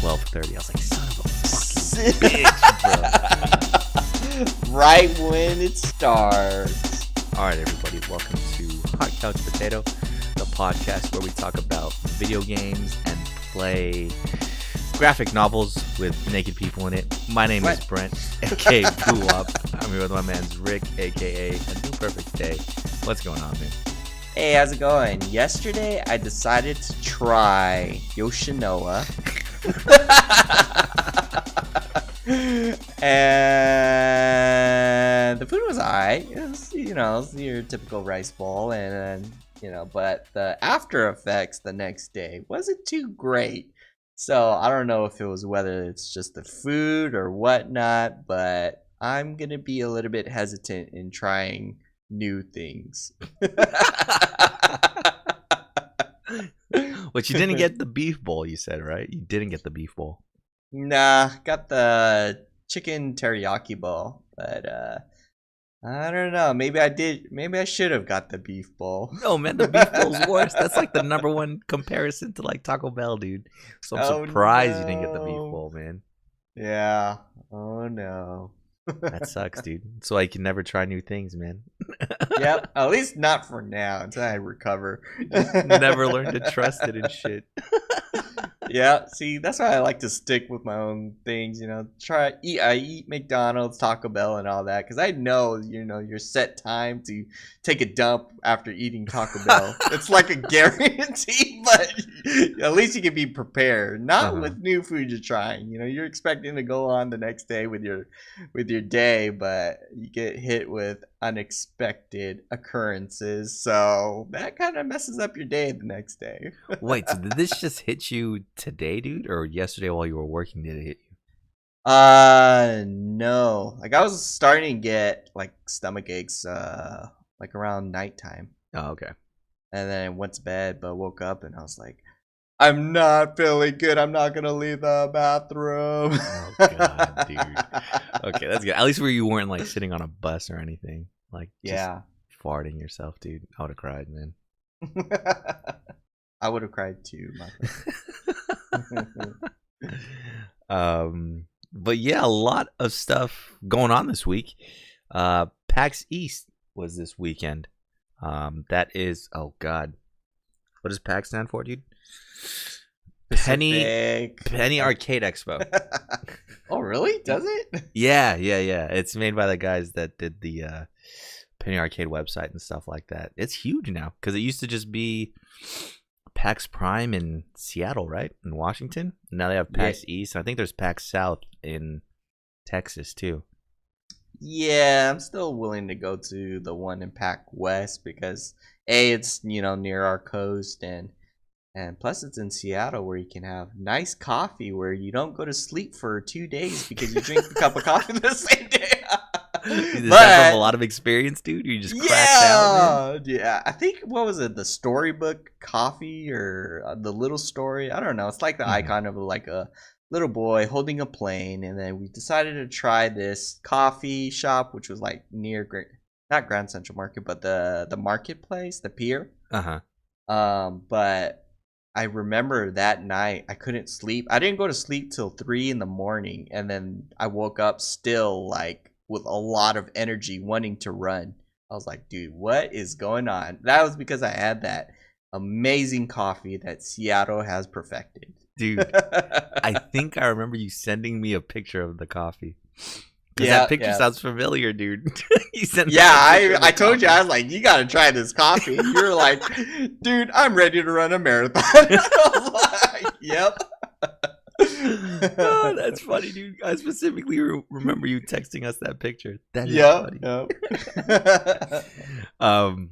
12:30. I was like, son of a fucking bitch, bro. Right when it starts. All right, everybody, welcome to Hot Couch Potato, the podcast where we talk about video games and play graphic novels with naked people in it. My name is Brent, aka Boo Up. I'm here with my man Rick, aka A New Perfect Day. What's going on, man? Hey, how's it going? Yesterday, I decided to try Yoshinoya. And the food was alright. It was, it's your typical rice bowl, and but the after effects the next day wasn't too great. So I don't know if it was whether it's just the food or whatnot, but I'm gonna be a little bit hesitant in trying new things. But you didn't get the beef bowl, you said, right? You didn't get the beef bowl. Nah, got the chicken teriyaki bowl, but I don't know. Maybe I did. Maybe I should have got the beef bowl. No, man, the beef bowl's worse. That's like the number one comparison to like Taco Bell, dude. So I'm surprised you didn't get the beef bowl, man. Yeah. Oh no. That sucks, dude. So I can never try new things, man. Yep. At least not for now until I recover. Never learn to trust it and shit. Yeah, see, that's why I like to stick with my own things, I eat McDonald's, Taco Bell, and all that, because I know, your set time to take a dump after eating Taco Bell. It's like a guarantee, but at least you can be prepared. Not with new food you're trying. You're expecting to go on the next day with your day, but you get hit with unexpected occurrences, so that kind of messes up your day the next day. Wait, so did this just hit you today, dude, or yesterday while you were working? Did it hit you? No. Like I was starting to get like stomach aches, like around nighttime. Oh, okay. And then I went to bed, but woke up and I was like, I'm not feeling good. I'm not gonna leave the bathroom. Oh god, dude. Okay, that's good. At least where you weren't like sitting on a bus or anything, like just farting yourself, dude. I would have cried, man. I would have cried too, my friend. But yeah, a lot of stuff going on this week. PAX East was this weekend. That is, oh god, what does PAX stand for, dude? Penny Arcade Expo. Oh, really? Does it? Yeah. It's made by the guys that did the Penny Arcade website and stuff like that. It's huge now because it used to just be PAX Prime in Seattle, right? In Washington. Now they have PAX East. I think there's PAX South in Texas too. Yeah, I'm still willing to go to the one in PAX West because it's near our coast and plus it's in Seattle where you can have nice coffee where you don't go to sleep for 2 days because you drink a cup of coffee the same day. Is that from a lot of experience, dude? You just cracked out, man? Yeah. I think, what was it, the Storybook Coffee or the Little Story? I don't know. It's like the icon of like a little boy holding a plane, and then we decided to try this coffee shop, which was like near not Grand Central Market, but the marketplace, the pier. But I remember that night I couldn't sleep. I didn't go to sleep till 3 a.m, and then I woke up still like with a lot of energy wanting to run. I was like, dude, what is going on? That was because I had that amazing coffee that Seattle has perfected. Dude, I think I remember you sending me a picture of the coffee. Yeah, that picture sounds familiar, dude. You sent I told you, I was like, you gotta try this coffee. You were like, dude, I'm ready to run a marathon. I was like, yep. Oh, that's funny, dude. I specifically remember you texting us that picture. That is funny.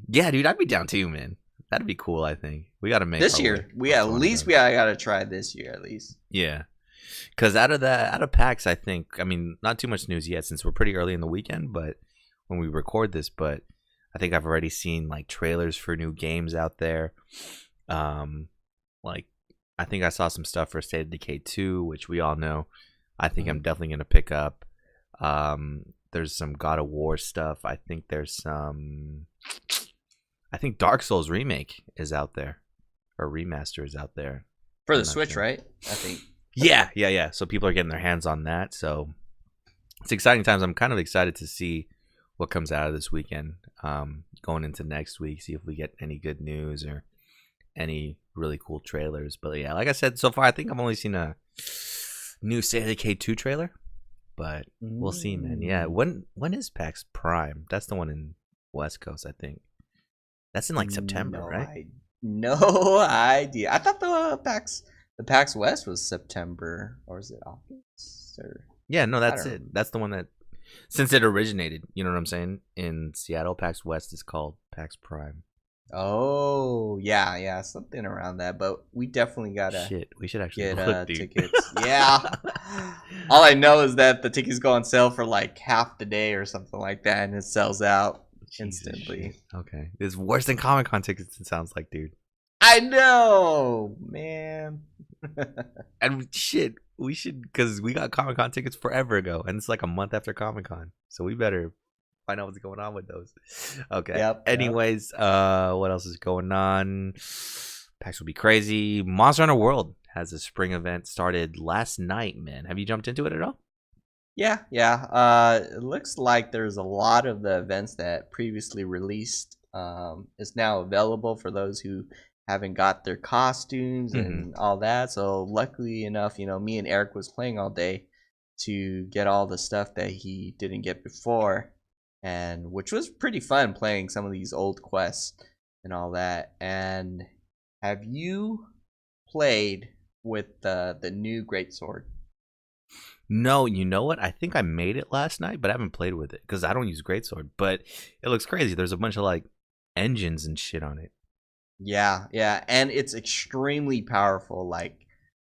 Yeah, dude, I'd be down too, man. That'd be cool. I think we got to make this year. We gotta try this year at least. Yeah, because out of PAX, I think. I mean, not too much news yet since we're pretty early in the weekend. But when we record this, but I think I've already seen like trailers for new games out there. Like I think I saw some stuff for State of Decay 2, which we all know. I think I'm definitely gonna pick up. There's some God of War stuff. I think there's some. I think Dark Souls remake is out there, or remaster is out there for the Switch, right? I think. Yeah. So people are getting their hands on that. So it's exciting times. I'm kind of excited to see what comes out of this weekend. Going into next week, see if we get any good news or any really cool trailers. But yeah, like I said, so far I think I've only seen a new State of Decay 2 trailer. But we'll see, man. Yeah, when is PAX Prime? That's the one in West Coast, I think. That's in like September, right? No idea. I thought the PAX West was September, or is it August? Or yeah, no, that's it. That's the one that, since it originated, you know what I'm saying? In Seattle, PAX West is called PAX Prime. Oh yeah, something around that. But we definitely gotta we should actually get tickets. Yeah. All I know is that the tickets go on sale for like half the day or something like that, and it sells out instantly. Okay, it's worse than Comic-Con tickets. It sounds like, dude. I know, man. And we should, because we got Comic-Con tickets forever ago, and it's like a month after Comic-Con, so we better find out what's going on with those. Okay. Yep. Anyways, what else is going on? PAX will be crazy. Monster Hunter World has a spring event started last night, man. Have you jumped into it at all? Yeah. It looks like there's a lot of the events that previously released is now available for those who haven't got their costumes and all that. So luckily enough, me and Eric was playing all day to get all the stuff that he didn't get before. And which was pretty fun playing some of these old quests and all that. And have you played with the new greatsword? No, you know what? I think I made it last night, but I haven't played with it because I don't use greatsword. But it looks crazy. There's a bunch of like engines and shit on it. Yeah, and it's extremely powerful. Like,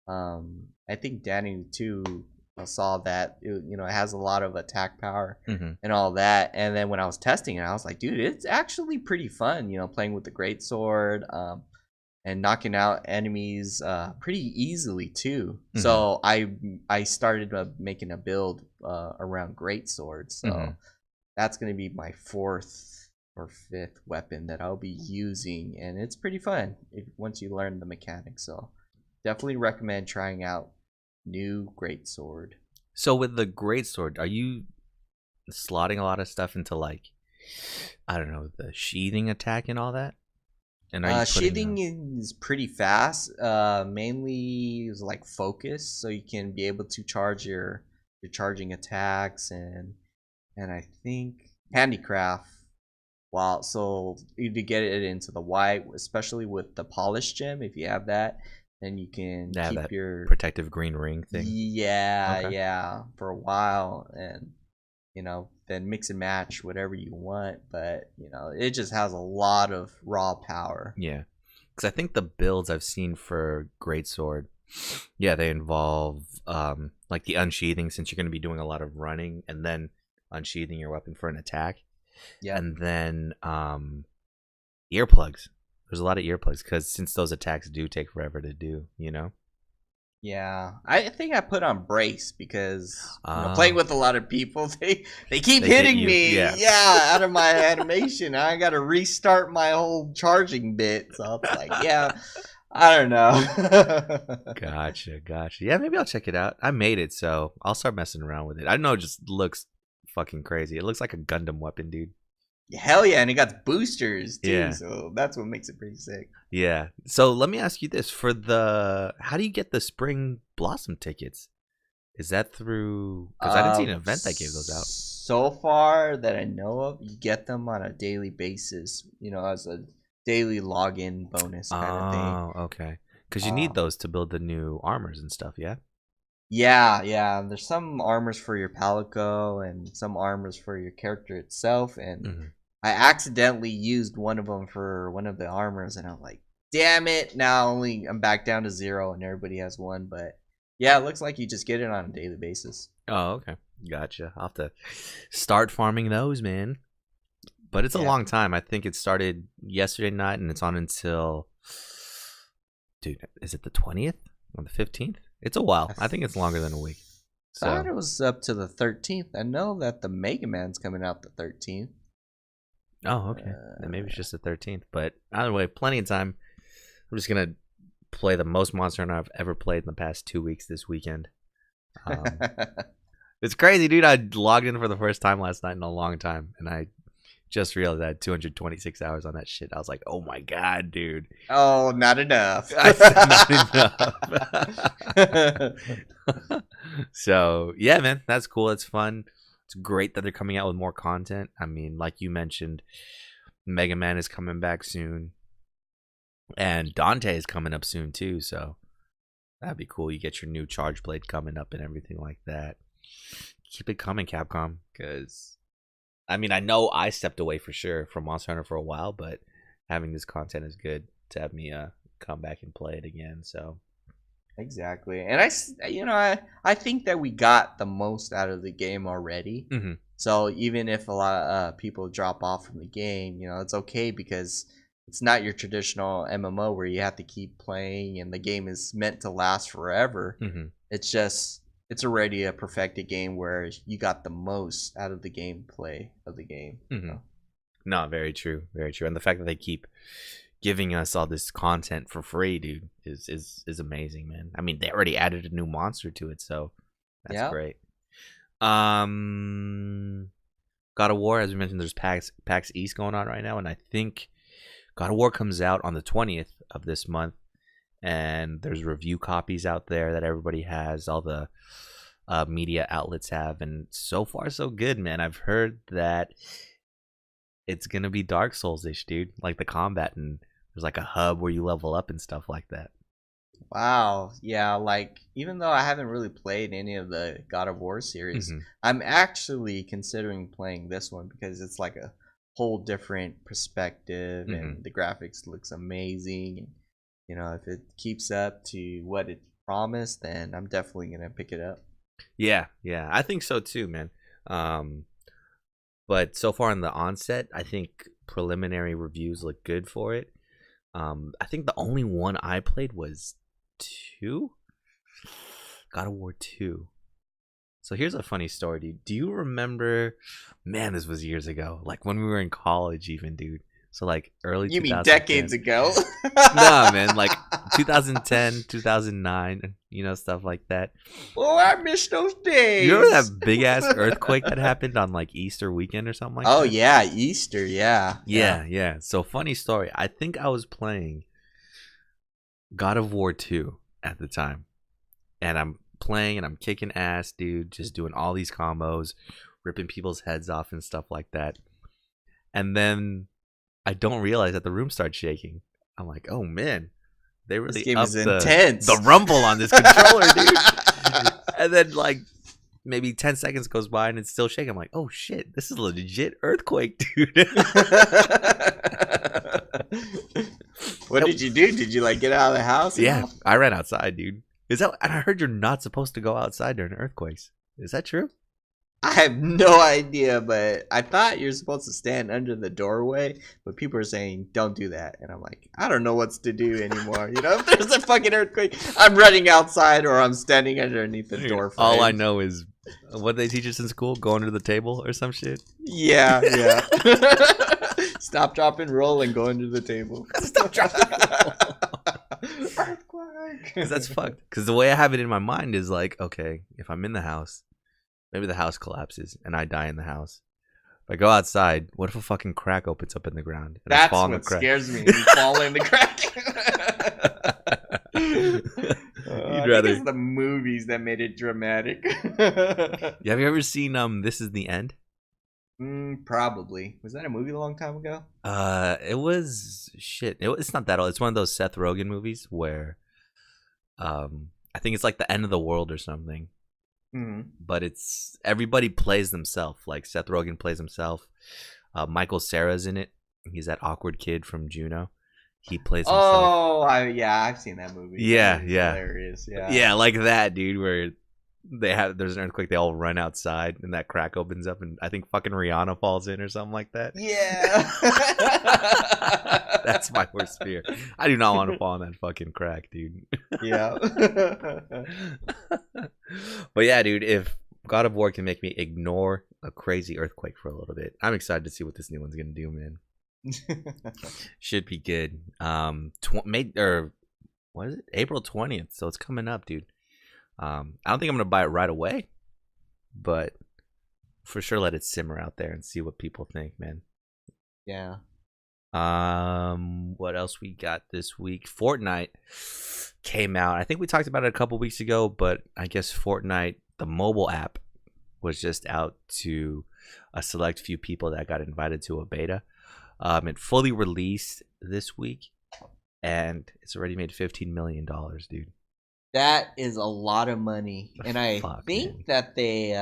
I think Danny too saw that it has a lot of attack power and all that. And then when I was testing it, I was like, dude, it's actually pretty fun, playing with the greatsword, and knocking out enemies pretty easily too. So I started making a build around greatsword. So that's gonna be my 4th or 5th weapon that I'll be using, and it's pretty fun once you learn the mechanics. So definitely recommend trying out new greatsword. So with the greatsword, are you slotting a lot of stuff into, like, I don't know, the sheathing attack and all that? And are you sheathing is pretty fast. Mainly is like focus, so you can be able to charge your charging attacks, and I think handicraft. Wow, so to get it into the white, especially with the polish gem, if you have that, then you can keep that your protective green ring thing. Yeah, for a while, and then mix and match whatever you want. But it just has a lot of raw power. Yeah, because I think the builds I've seen for greatsword, yeah, they involve like the unsheathing, since you're going to be doing a lot of running and then unsheathing your weapon for an attack. Yeah, and then earplugs. There's a lot of earplugs because since those attacks do take forever to do, Yeah, I think I put on brace because playing with a lot of people, they keep hitting me. Yeah, out of my animation. I got to restart my whole charging bit. So it's like, yeah, I don't know. Gotcha. Yeah, maybe I'll check it out. I made it, so I'll start messing around with it. I know it just looks fucking crazy. It looks like a Gundam weapon, dude. Hell yeah, and it got boosters too, so that's what makes it pretty sick. Yeah. So let me ask you this: how do you get the Spring Blossom tickets? Is that through? Because I didn't see an event that gave those out. So far that I know of, you get them on a daily basis. As a daily login bonus kind of thing. Oh, okay. Because you need those to build the new armors and stuff. Yeah. Yeah. There's some armors for your Palico and some armors for your character itself, and I accidentally used one of them for one of the armors, and I'm like, damn it! Now I'm back down to 0, and everybody has one. But yeah, it looks like you just get it on a daily basis. Oh, okay, gotcha. I'll have to start farming those, man. But it's a long time. I think it started yesterday night, and it's on until, dude, is it the 20th or the 15th? It's a while. I think it's longer than a week. So. I thought it was up to the 13th. I know that the Mega Man's coming out the 13th. Oh, okay. Then maybe it's just the 13th. But either way, plenty of time. I'm just going to play the most Monster Hunter I've ever played in the past 2 weeks this weekend. It's crazy, dude. I logged in for the first time last night in a long time, and I just realized I had 226 hours on that shit. I was like, oh my god, dude. Oh, not enough. I said not enough. So, yeah, man, that's cool. It's fun. It's great that they're coming out with more content. I mean, like you mentioned, Mega Man is coming back soon. And Dante is coming up soon, too. So, that'd be cool. You get your new Charge Blade coming up and everything like that. Keep it coming, Capcom, because I mean, I know I stepped away for sure from Monster Hunter for a while, but having this content is good to have me come back and play it again. So exactly, and I think that we got the most out of the game already. mm-hmm. So even if a lot of people drop off from the game, it's okay because it's not your traditional MMO where you have to keep playing and the game is meant to last forever. Mm-hmm. It's already a perfected game where you got the most out of the gameplay of the game. Mm-hmm. No, very true, very true. And the fact that they keep giving us all this content for free, dude, is amazing, man. I mean, they already added a new monster to it, so that's great. God of War, as we mentioned, there's PAX East going on right now, and I think God of War comes out on the 20th of this month. And there's review copies out there that everybody has, all the media outlets have, and so far so good, man. I've heard that it's gonna be Dark Souls-ish, dude, like the combat, and there's like a hub where you level up and stuff like that. Wow, yeah, like even though I haven't really played any of the God of War series, I'm actually considering playing this one because it's like a whole different perspective, and the graphics looks amazing, and if it keeps up to what it promised, then I'm definitely going to pick it up. Yeah, I think so too, man. But so far in the onset, I think preliminary reviews look good for it. I think the only one I played was 2? God of War 2. So here's a funny story, dude. Do you remember, man, this was years ago, like when we were in college even, dude. So like early. You mean decades ago? Nah, man, like 2010, 2009, stuff like that. Oh, I miss those days. You remember that big ass earthquake that happened on like Easter weekend or something like that? Oh yeah, Easter, yeah. So funny story. I think I was playing God of War 2 at the time, and I'm playing and I'm kicking ass, dude, just doing all these combos, ripping people's heads off and stuff like that. And then I don't realize that the room starts shaking. I'm like, oh man, they really upped the rumble on this controller, dude. And then like maybe 10 seconds goes by and it's still shaking. I'm like, oh shit, this is a legit earthquake, dude. What did you do? Did you like get out of the house? Yeah, I ran outside, dude. And I heard you're not supposed to go outside during earthquakes. Is that true? I have no idea, but I thought you're supposed to stand under the doorway, but people are saying don't do that, and I'm like, I don't know what to do anymore. If there's a fucking earthquake, I'm running outside or I'm standing underneath the door frame. All I know is what they teach us in school: go under the table or some shit. Yeah. Stop, drop, and roll, and go under the table. Stop, drop, and roll. Earthquake. Because that's fucked. Because the way I have it in my mind is like, okay, if I'm in the house. Maybe the house collapses and I die in the house. If I go outside, what if a fucking crack opens up in the ground? And that's what scares me. You fall in the crack. You'd rather. It's the movies that made it dramatic. Have you ever seen This Is the End? Probably. Was that a movie a long time ago? It was shit. It's not that old. It's one of those Seth Rogen movies where, I think it's like the end of the world or something. But it's everybody plays themselves. Like Seth Rogen plays himself. Michael Cera's in it. He's that awkward kid from Juno. He plays himself. Oh, I've seen that movie. Yeah. Hilarious. Yeah, like that, dude. Where there's an earthquake, they all run outside, and that crack opens up, and I think fucking Rihanna falls in or something like that. Yeah. That's my worst fear. I do not want to fall in that fucking crack, dude. Yeah. But yeah, dude, if God of War can make me ignore a crazy earthquake for a little bit, I'm excited to see what this new one's gonna do, man. Should be good. What what is it? April 20th. So it's coming up, dude. I don't think I'm gonna buy it right away, but for sure let it simmer out there and see what people think, man. Yeah. What else we got this week? Fortnite came out. I think we talked about it a couple weeks ago, but I guess Fortnite, the mobile app, was just out to a select few people that got invited to a beta. It fully released this week, and it's already made $15 million, dude. That is a lot of money, and I think man. that they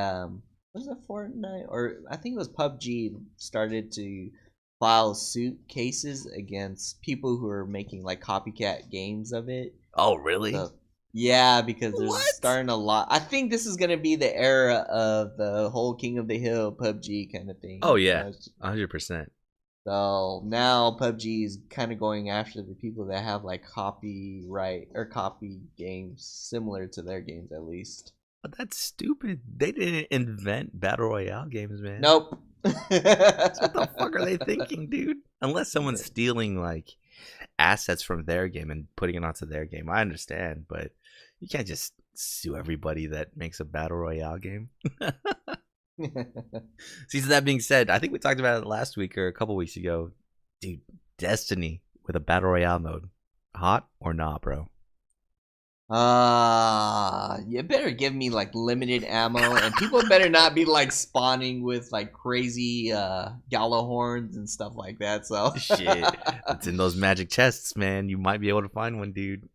was it Fortnite or I think it was PUBG started to file suit cases against people who are making like copycat games of it. Oh, really? So, yeah, because there's What? starting a lot. I think this is gonna be the era of the whole King of the Hill PUBG kind of thing. Oh yeah, 100%. So now PUBG is kind of going after the people that have like copyright or copy games similar to their games at least. But that's stupid. They didn't invent battle royale games, man. Nope. So what the fuck are they thinking, dude? Unless someone's stealing like assets from their game and putting it onto their game, I understand, but you can't just sue everybody that makes a battle royale game. See, so that being said, I think we talked about it last week or a couple weeks ago. Dude, Destiny with a battle royale mode. Hot or nah, bro? You better give me like limited ammo, and people better not be like spawning with like crazy Gallahorns and stuff like that. So shit, it's in those magic chests, man. You might be able to find one, dude.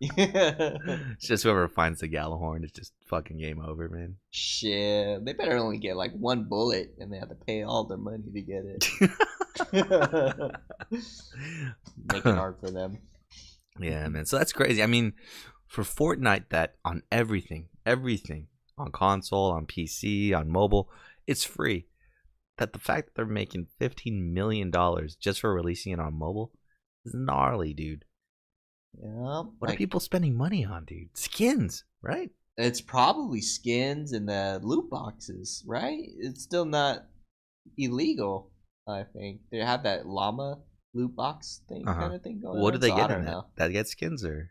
It's just whoever finds the Gallahorn, it's just fucking game over, man. Shit, they better only get like one bullet, and they have to pay all their money to get it. Make it hard for them. Yeah, man. So that's crazy. I mean, for Fortnite, that on everything, on console, on PC, on mobile, it's free. That the fact that they're making $15 million just for releasing it on mobile is gnarly, dude. Yeah. What are people spending money on, dude? Skins, right? It's probably skins and the loot boxes, right? It's still not illegal, I think. They have that llama loot box thing kind of thing going on. What do they get I in don't know. That get skins or?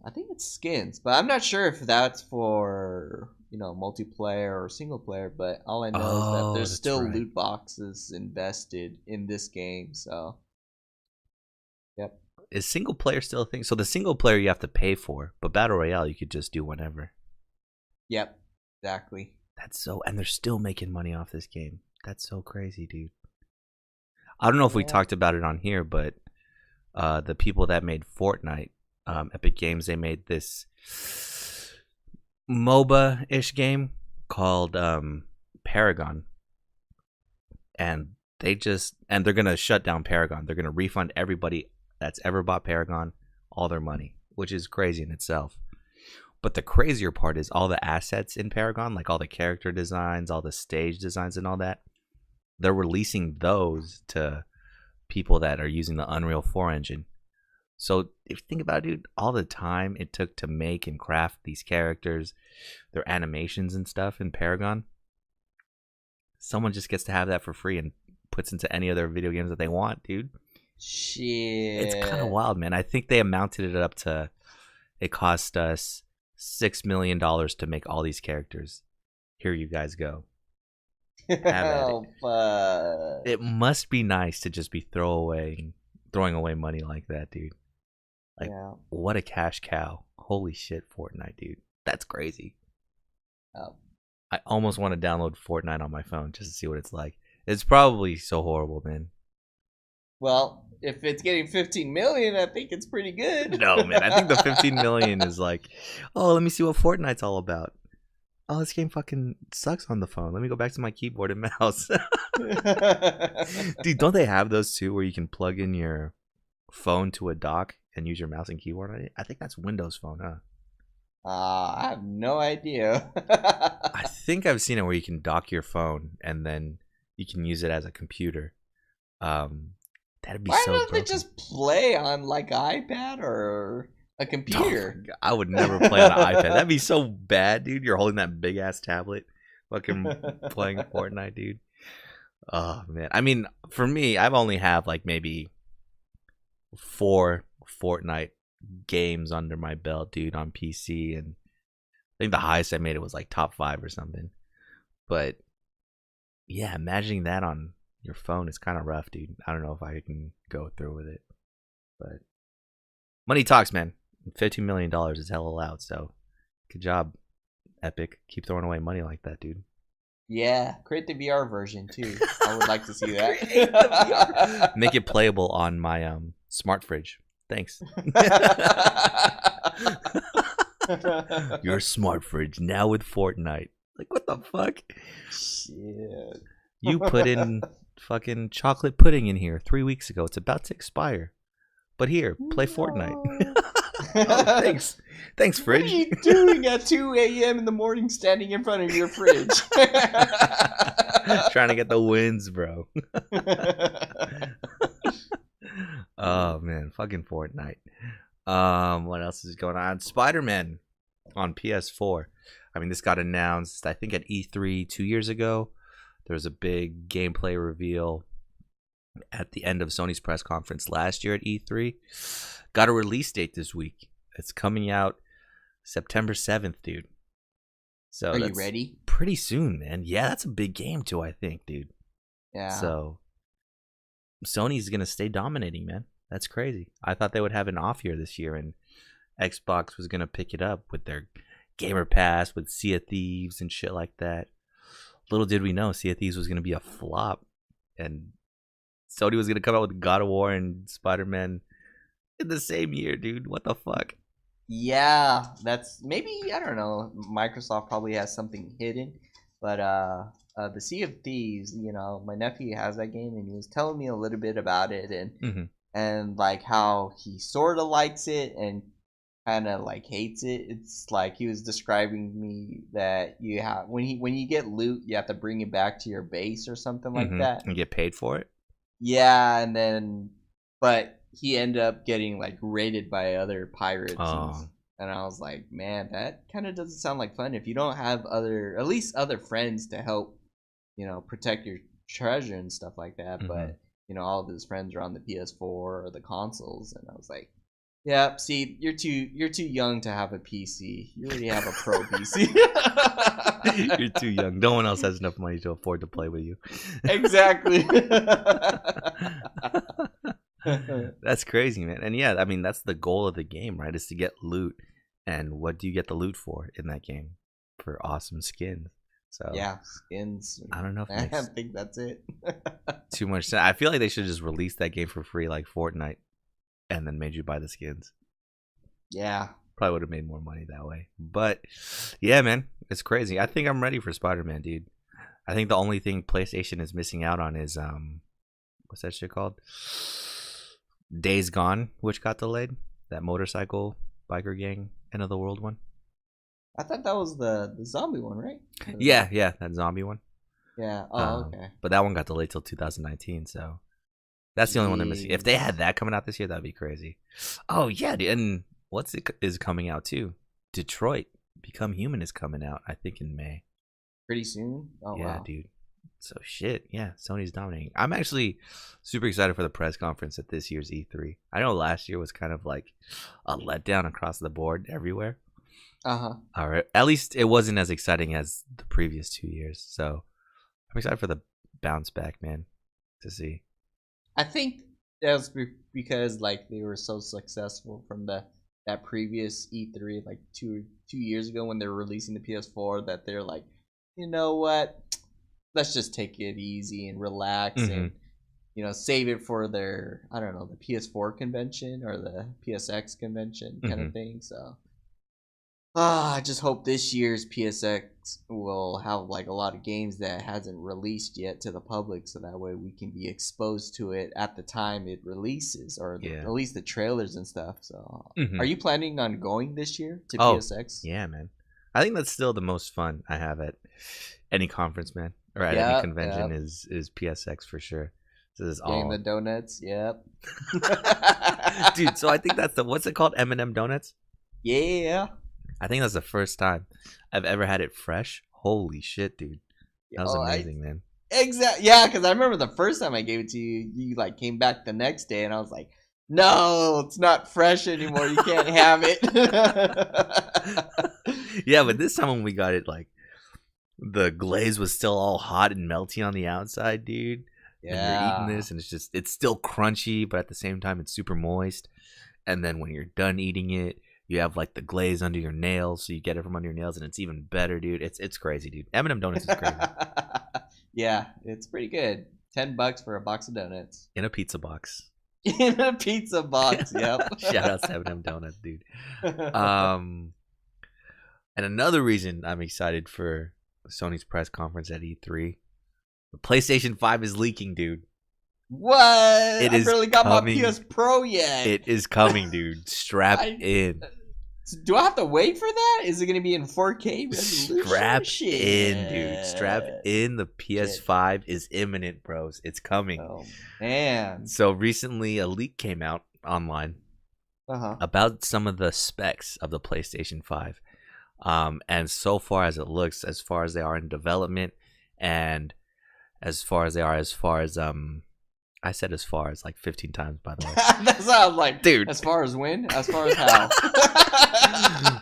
I think it's skins, but I'm not sure if that's for, multiplayer or single player, but all I know is that there's still loot boxes invested in this game, so yep. Is single player still a thing? So the single player you have to pay for, but battle royale you could just do whenever. Yep, exactly. And they're still making money off this game. That's so crazy, dude. I don't know if we talked about it on here, but the people that made Fortnite, Epic Games, they made this MOBA-ish game called Paragon. And they're going to shut down Paragon. They're going to refund everybody that's ever bought Paragon all their money, which is crazy in itself. But the crazier part is all the assets in Paragon, like all the character designs, all the stage designs and all that, they're releasing those to people that are using the Unreal 4 engine. So if you think about it, dude, all the time it took to make and craft these characters, their animations and stuff in Paragon, someone just gets to have that for free and puts into any other video games that they want, dude. Shit. It's kind of wild, man. I think they amounted it up to, it cost us $6 million to make all these characters. Here you guys go. It must be nice to just be throwing away money like that, dude. Like, what a cash cow. Holy shit, Fortnite, dude. That's crazy. I almost want to download Fortnite on my phone just to see what it's like. It's probably so horrible, man. Well, if it's getting 15 million, I think it's pretty good. No, man. I think the 15 million is like, oh, let me see what Fortnite's all about. Oh, this game fucking sucks on the phone. Let me go back to my keyboard and mouse. Dude, don't they have those too where you can plug in your phone to a dock and use your mouse and keyboard on it? I think that's Windows Phone, huh? I have no idea. I think I've seen it where you can dock your phone and then you can use it as a computer. That'd be Why so don't broken. they just play on like an iPad or a computer? Oh, I would never play on an iPad. That'd be so bad, dude. You're holding that big ass tablet, fucking playing Fortnite, dude. Oh man. I mean, for me, I've only have like maybe 4 Fortnite games under my belt, dude, on PC, and I think the highest I made it was like top 5 or something. But yeah, imagining that on your phone is kind of rough, dude. I don't know if I can go through with it, but money talks, man. $15 million is hella loud, so good job, Epic. Keep throwing away money like that, dude. Yeah, create the VR version too. I would like to see that. Make it playable on my smart fridge. Thanks. Your smart fridge now with Fortnite. Like, what the fuck? Shit. You put in fucking chocolate pudding in here 3 weeks ago. It's about to expire. But here, play Fortnite. Oh, thanks, fridge. What are you doing at 2 a.m. in the morning standing in front of your fridge? Trying to get the wins, bro. Oh, man. Fucking Fortnite. What else is going on? Spider-Man on PS4. I mean, this got announced, I think, at E3 2 years ago. There was a big gameplay reveal at the end of Sony's press conference last year at E3. Got a release date this week. It's coming out September 7th, dude. So are you ready? Pretty soon, man. Yeah, that's a big game too, I think, dude. Yeah. So Sony's going to stay dominating, man. That's crazy. I thought they would have an off year this year and Xbox was going to pick it up with their Gamer Pass, with Sea of Thieves and shit like that. Little did we know Sea of Thieves was going to be a flop and Sony was going to come out with God of War and Spider-Man in the same year, dude. What the fuck? Yeah, that's maybe, I don't know. Microsoft probably has something hidden, but the Sea of Thieves, you know, my nephew has that game, and he was telling me a little bit about it, and like how he sort of likes it and kind of like hates it. It's like he was describing me that you have when you get loot, you have to bring it back to your base or something like that, and get paid for it. Yeah, and then but he ended up getting like raided by other pirates. Oh. And I was like, man, that kind of doesn't sound like fun if you don't have at least other friends to help, you know, protect your treasure and stuff like that. But, you know, all of his friends are on the PS4 or the consoles. And I was like, yeah, see, you're too young to have a PC. You already have a pro PC. You're too young. No one else has enough money to afford to play with you. Exactly. That's crazy, man. And yeah, I mean, that's the goal of the game, right? Is to get loot. And what do you get the loot for in that game? For awesome skins. So yeah, skins. I don't know if I think that's it. Too much sense. I feel like they should just release that game for free like Fortnite and then made you buy the skins. Yeah. Probably would have made more money that way. But yeah, man, it's crazy. I think I'm ready for Spider-Man, dude. I think the only thing PlayStation is missing out on is what's that shit called? Days Gone, which got delayed. That motorcycle biker gang end of the world one. I thought that was the zombie one, right? Yeah, that zombie one. Yeah. Oh, okay. But that one got delayed till 2019, so that's the only one they're missing. If they had that coming out this year, that'd be crazy. Oh yeah, dude. And what's it is coming out too? Detroit Become Human is coming out, I think, in May. Pretty soon. Oh yeah, wow, dude. So shit, yeah, Sony's dominating. I'm actually super excited for the press conference at this year's E3. I know last year was kind of like a letdown across the board everywhere. All right, at least it wasn't as exciting as the previous 2 years. So I'm excited for the bounce back, man, to see. I think that was because like they were so successful from that previous E3 like two years ago when they were releasing the PS4 that they're like, you know what? Let's just take it easy and relax and, you know, save it for their, I don't know, the PS4 convention or the PSX convention kind of thing. So, I just hope this year's PSX will have like a lot of games that hasn't released yet to the public, so that way we can be exposed to it at the time it releases, or at least the trailers and stuff. So, are you planning on going this year to PSX? Yeah, man. I think that's still the most fun I have at any conference, man. Or at any convention is PSX for sure. This is all the donuts. Yep. Dude, so I think that's what's it called? M&M donuts? Yeah. I think that's the first time I've ever had it fresh. Holy shit, dude. That was amazing, man. Exactly. Yeah, because I remember the first time I gave it to you, you like came back the next day and I was like, No, it's not fresh anymore. You can't have it. Yeah, but this time when we got it, like the glaze was still all hot and melty on the outside, dude. And you're eating Yeah. this, and it's still crunchy, but at the same time, it's super moist. And then when you're done eating it, you have like the glaze under your nails, so you get it from under your nails, and it's even better, dude. It's crazy, dude. M&M donuts is crazy. Yeah, it's pretty good. $10 for a box of donuts. In a pizza box. In a pizza box, yep. Shout out to M&M donuts, dude. And another reason I'm excited for Sony's press conference at E3, the PlayStation 5 is leaking, dude. What? I barely got my PS Pro yet. It is coming, dude. Strap in. Do I have to wait for that? Is it going to be in 4K resolution? Strap in, dude. Strap in. The PS5 is imminent, bros. It's coming. Oh, man. So recently, a leak came out online about some of the specs of the PlayStation 5. And so far as it looks, as far as they are in development, and as far as I said as far as like 15 times, by the way. That sounds like, dude. As far as when? As far as how?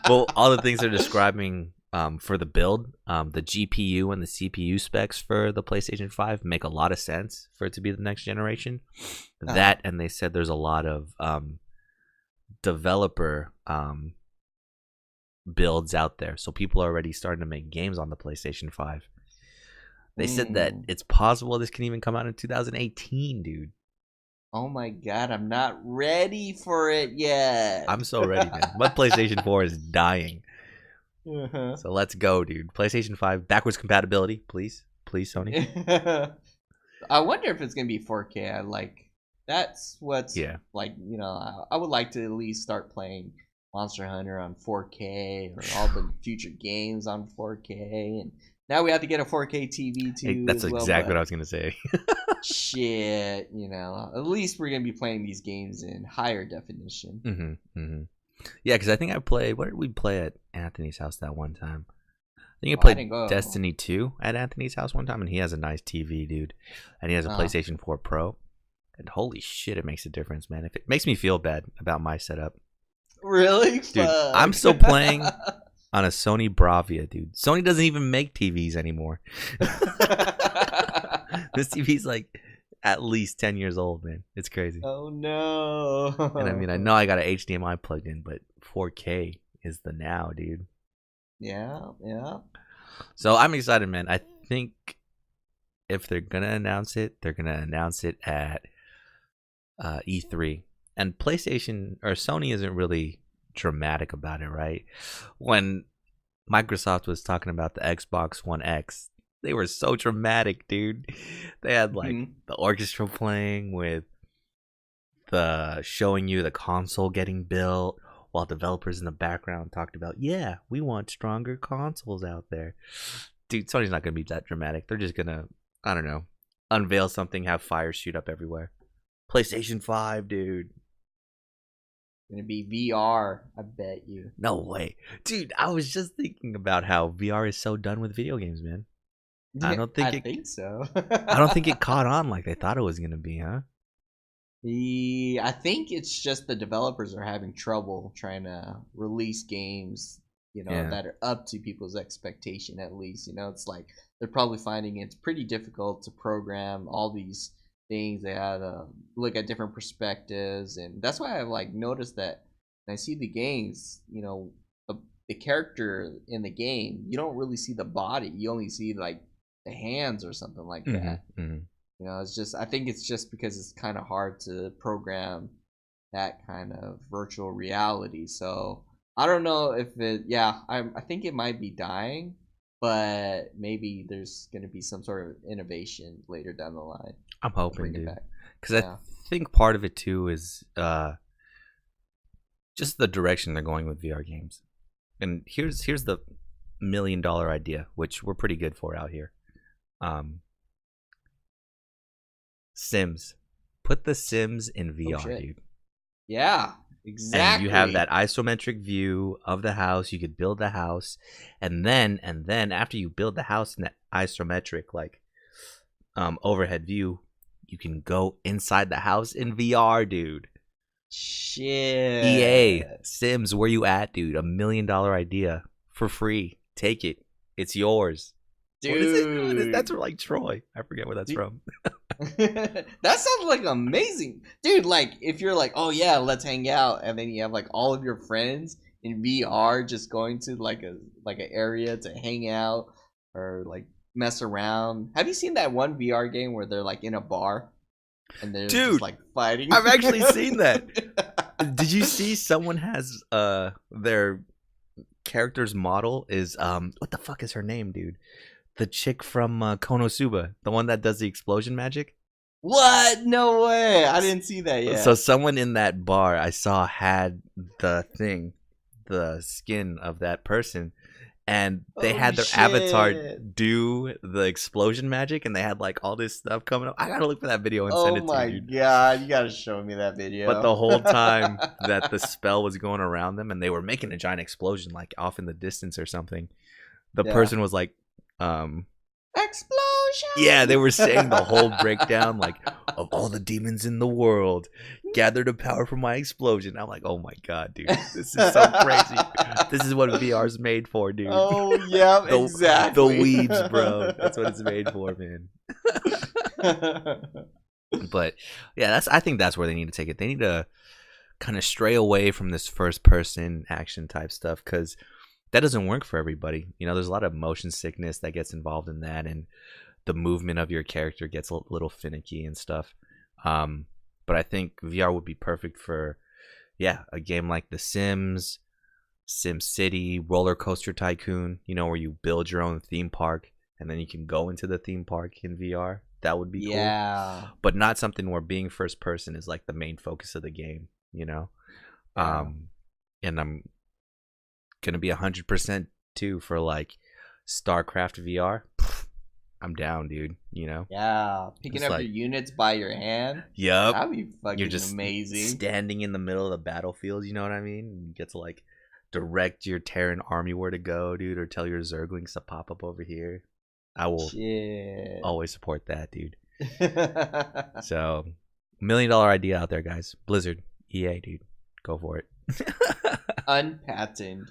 Well, all the things they're describing for the build, the GPU and the CPU specs for the PlayStation 5 make a lot of sense for it to be the next generation. That, and they said there's a lot of developer builds out there. So people are already starting to make games on the PlayStation 5. They said that it's possible this can even come out in 2018, dude. Oh my god, I'm not ready for it yet. I'm so ready, man. My PlayStation 4 is dying. So let's go, dude. PlayStation 5, backwards compatibility, please. Please, Sony. I wonder if it's going to be 4K. That's what's, like, you know, I would like to at least start playing Monster Hunter on 4K or all the future games on 4K. And now we have to get a 4K TV too. Hey, that's exactly what I was going to say. Shit, you know, at least we're going to be playing these games in higher definition. Yeah, because I think what did we play at Anthony's house that one time? I think I played Destiny 2 at Anthony's house one time, and he has a nice TV, dude. And he has a PlayStation 4 Pro. And holy shit, it makes a difference, man. It makes me feel bad about my setup. Really? Dude, I'm still playing on a Sony Bravia, dude. Sony doesn't even make TVs anymore. This TV's like at least 10 years old, man. It's crazy. Oh, no. And I mean, I know I got an HDMI plugged in, but 4K is the now, dude. Yeah. So I'm excited, man. I think if they're going to announce it, they're going to announce it at E3. And PlayStation or Sony isn't really dramatic about it, right? When Microsoft was talking about the Xbox One X, they were so dramatic, dude. They had like the orchestra playing with the showing you the console getting built, while developers in the background talked about, yeah, we want stronger consoles out there. Dude, Sony's not gonna be that dramatic. They're just gonna, I don't know, unveil something, have fire shoot up everywhere. PlayStation 5, dude. Gonna be VR, I bet you. No way. Dude, I was just thinking about how VR is so done with video games, man. I think so. I don't think it caught on like they thought it was gonna be, huh? I think it's just the developers are having trouble trying to release games, you know, that are up to people's expectation at least. You know, it's like they're probably finding it's pretty difficult to program all these things. They had to look at different perspectives, and that's why I've like noticed that when I see the games, you know, the character in the game, you don't really see the body. You only see like the hands or something like that. You know, it's just, I think it's just because it's kind of hard to program that kind of virtual reality. So I don't know if I think it might be dying, but maybe there's going to be some sort of innovation later down the line. I'm hoping, dude, because I think part of it too is just the direction they're going with VR games. And here's the $1 million idea, which we're pretty good for out here. Sims. Put the Sims in VR, dude. Yeah, exactly. And you have that isometric view of the house. You could build the house, and then after you build the house in that isometric like overhead view, you can go inside the house in VR, dude. Shit. EA, Sims, where you at, dude? $1 million idea for free. Take it. It's yours. Dude. What is it? That's like Troy. I forget where that's from. That sounds like amazing. Dude, like if you're like, oh yeah, let's hang out, and then you have like all of your friends in VR just going to like an area to hang out or like mess around. Have you seen that one VR game where they're like in a bar and they're just like fighting? I've actually seen that. Did you see someone has their character's model is what the fuck is her name, dude? The chick from Konosuba, the one that does the explosion magic. What? No way. I didn't see that yet. So someone in that bar I saw had the skin of that person, and they had their avatar do the explosion magic, and they had like all this stuff coming up. I gotta look for that video and send it to you. Oh my god, you gotta show me that video. But the whole time that the spell was going around them and they were making a giant explosion like off in the distance or something, the person was like explosion. Yeah, they were saying the whole breakdown, like, of all the demons in the world, gather the power from my explosion. I'm like, oh my god, dude, this is so crazy. This is what VR's made for, dude. Oh yeah, exactly. The weebs, bro. That's what it's made for, man. But yeah, I think that's where they need to take it. They need to kind of stray away from this first person action type stuff, because that doesn't work for everybody. You know, there's a lot of motion sickness that gets involved in that, and the movement of your character gets a little finicky and stuff. But I think VR would be perfect for, a game like The Sims, Sim City, Roller Coaster Tycoon, you know, where you build your own theme park and then you can go into the theme park in VR. That would be cool. But not something where being first person is like the main focus of the game, you know? And I'm gonna be 100% too for like StarCraft VR. I'm down, dude. You know? Yeah, picking up your units by your hand. Yep. That'd be fucking You're just amazing. Standing in the middle of the battlefield. You know what I mean? You get to like direct your Terran army where to go, dude, or tell your Zerglings to pop up over here. I will always support that, dude. So, $1 million idea out there, guys. Blizzard, EA, dude, go for it. Unpatented.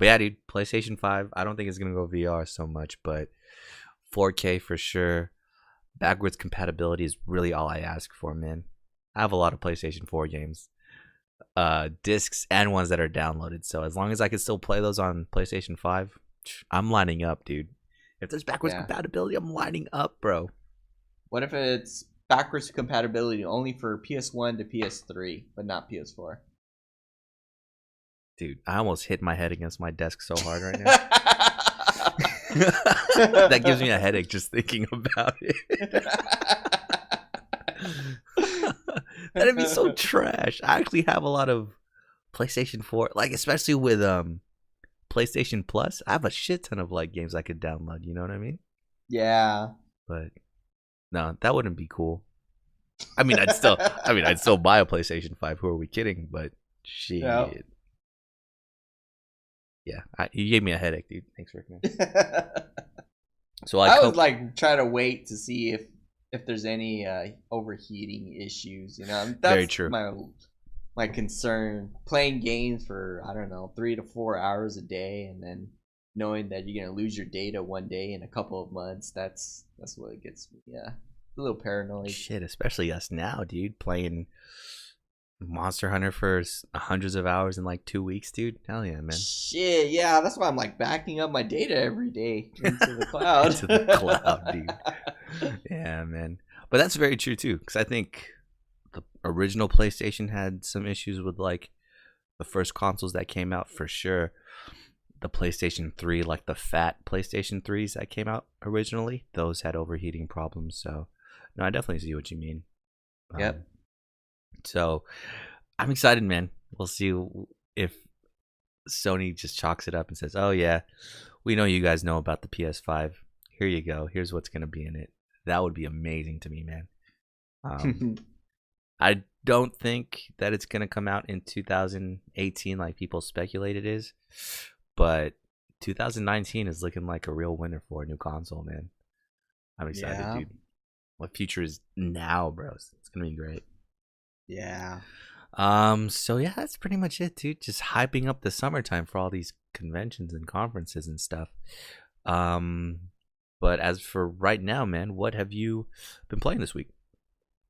But yeah, dude, PlayStation 5. I don't think it's gonna go VR so much, but 4K for sure. Backwards compatibility is really all I ask for, man. I have a lot of PlayStation 4 games, discs and ones that are downloaded. So as long as I can still play those on PlayStation 5, I'm lining up, dude. If there's backwards compatibility, I'm lining up, bro. What if it's backwards compatibility only for PS1 to PS3, but not PS4? Dude, I almost hit my head against my desk so hard right now. That gives me a headache just thinking about it. That'd be so trash. I actually have a lot of PlayStation 4, like especially with PlayStation Plus. I have a shit ton of like games I could download, you know what I mean? Yeah. But no, that wouldn't be cool. I mean, I'd still buy a PlayStation 5. Who are we kidding? But shit. Yep. Yeah, you gave me a headache, dude. Thanks for coming. So I was like trying to wait to see if there's any overheating issues. You know, that's very true. My concern. Playing games for 3 to 4 hours a day, and then knowing that you're gonna lose your data one day in a couple of months. That's what gets me. Yeah, a little paranoid. Shit, especially us now, dude, playing Monster Hunter for hundreds of hours in like 2 weeks, dude. Hell yeah, man. Shit, yeah, that's why I'm like backing up my data every day into the cloud. Into the cloud, dude. Yeah, man. But that's very true too, because I think the original PlayStation had some issues with like the first consoles that came out for sure. The PlayStation 3, like the fat PlayStation 3s that came out originally, those had overheating problems. So, no, I definitely see what you mean. Yep. So I'm excited, man. We'll see if Sony just chalks it up and says, oh yeah, we know you guys know about the PS5. Here you go. Here's what's going to be in it. That would be amazing to me, man. I don't think that it's going to come out in 2018 like people speculate it is. But 2019 is looking like a real winner for a new console, man. I'm excited, dude. What future is now, bro? It's gonna be great. Yeah. So yeah, that's pretty much it, dude. Just hyping up the summertime for all these conventions and conferences and stuff. But as for right now, man, what have you been playing this week?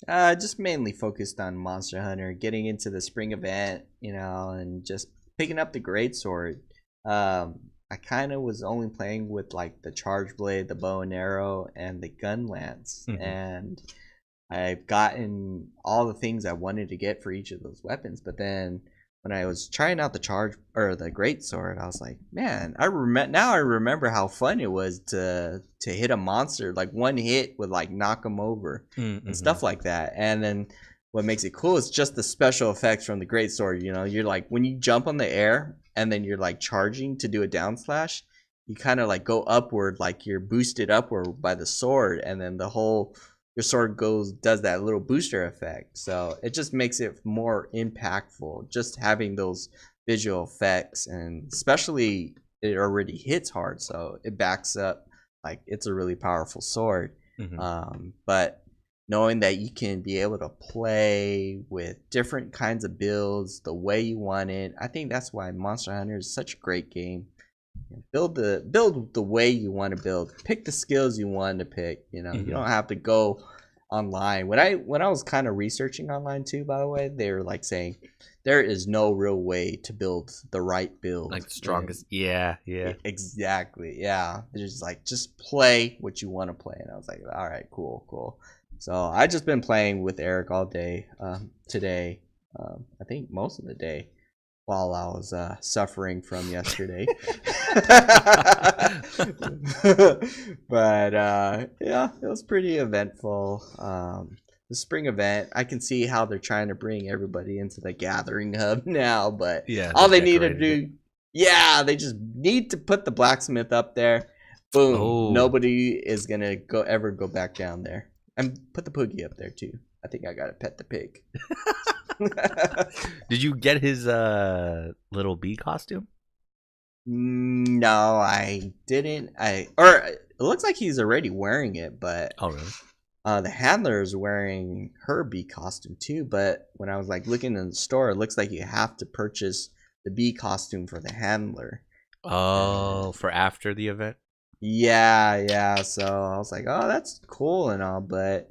Just mainly focused on Monster Hunter, getting into the spring event, and just picking up the great sword. I kind of was only playing with like the charge blade, the bow and arrow, and the gun lance, and I've gotten all the things I wanted to get for each of those weapons. But then when I was trying out the charge or the great sword, I was like, man, I remember how fun it was to hit a monster. Like one hit would like knock them over and stuff like that. And then what makes it cool is just the special effects from the great sword. You're like when you jump on the air and then you're like charging to do a down slash, you kind of like go upward, like you're boosted upward by the sword, and then your sword does that little booster effect. So it just makes it more impactful, just having those visual effects, and especially it already hits hard, so it backs up like it's a really powerful sword. But knowing that you can be able to play with different kinds of builds the way you want it, I think that's why Monster Hunter is such a great game. Build the way you want to build. Pick the skills you want to pick. You don't have to go online. When I was kind of researching online too, by the way, they were like saying there is no real way to build the right build, like the strongest. Yeah. Exactly. Yeah, there's like just play what you want to play, and I was like, all right, cool. So I just been playing with Eric all day today. I think most of the day, while I was suffering from yesterday. But yeah, it was pretty eventful. The spring event, I can see how they're trying to bring everybody into the gathering hub now, but all they need to do, they just need to put the blacksmith up there. Boom. Nobody is gonna ever go back down there. And put the poogie up there too. I think I gotta pet the pig. Did you get his little bee costume? No, I didn't. It looks like he's already wearing it, but oh really? The handler is wearing her bee costume too. But when I was like looking in the store, it looks like you have to purchase the bee costume for the handler. Oh, for after the event? Yeah. So I was like, oh, that's cool and all, but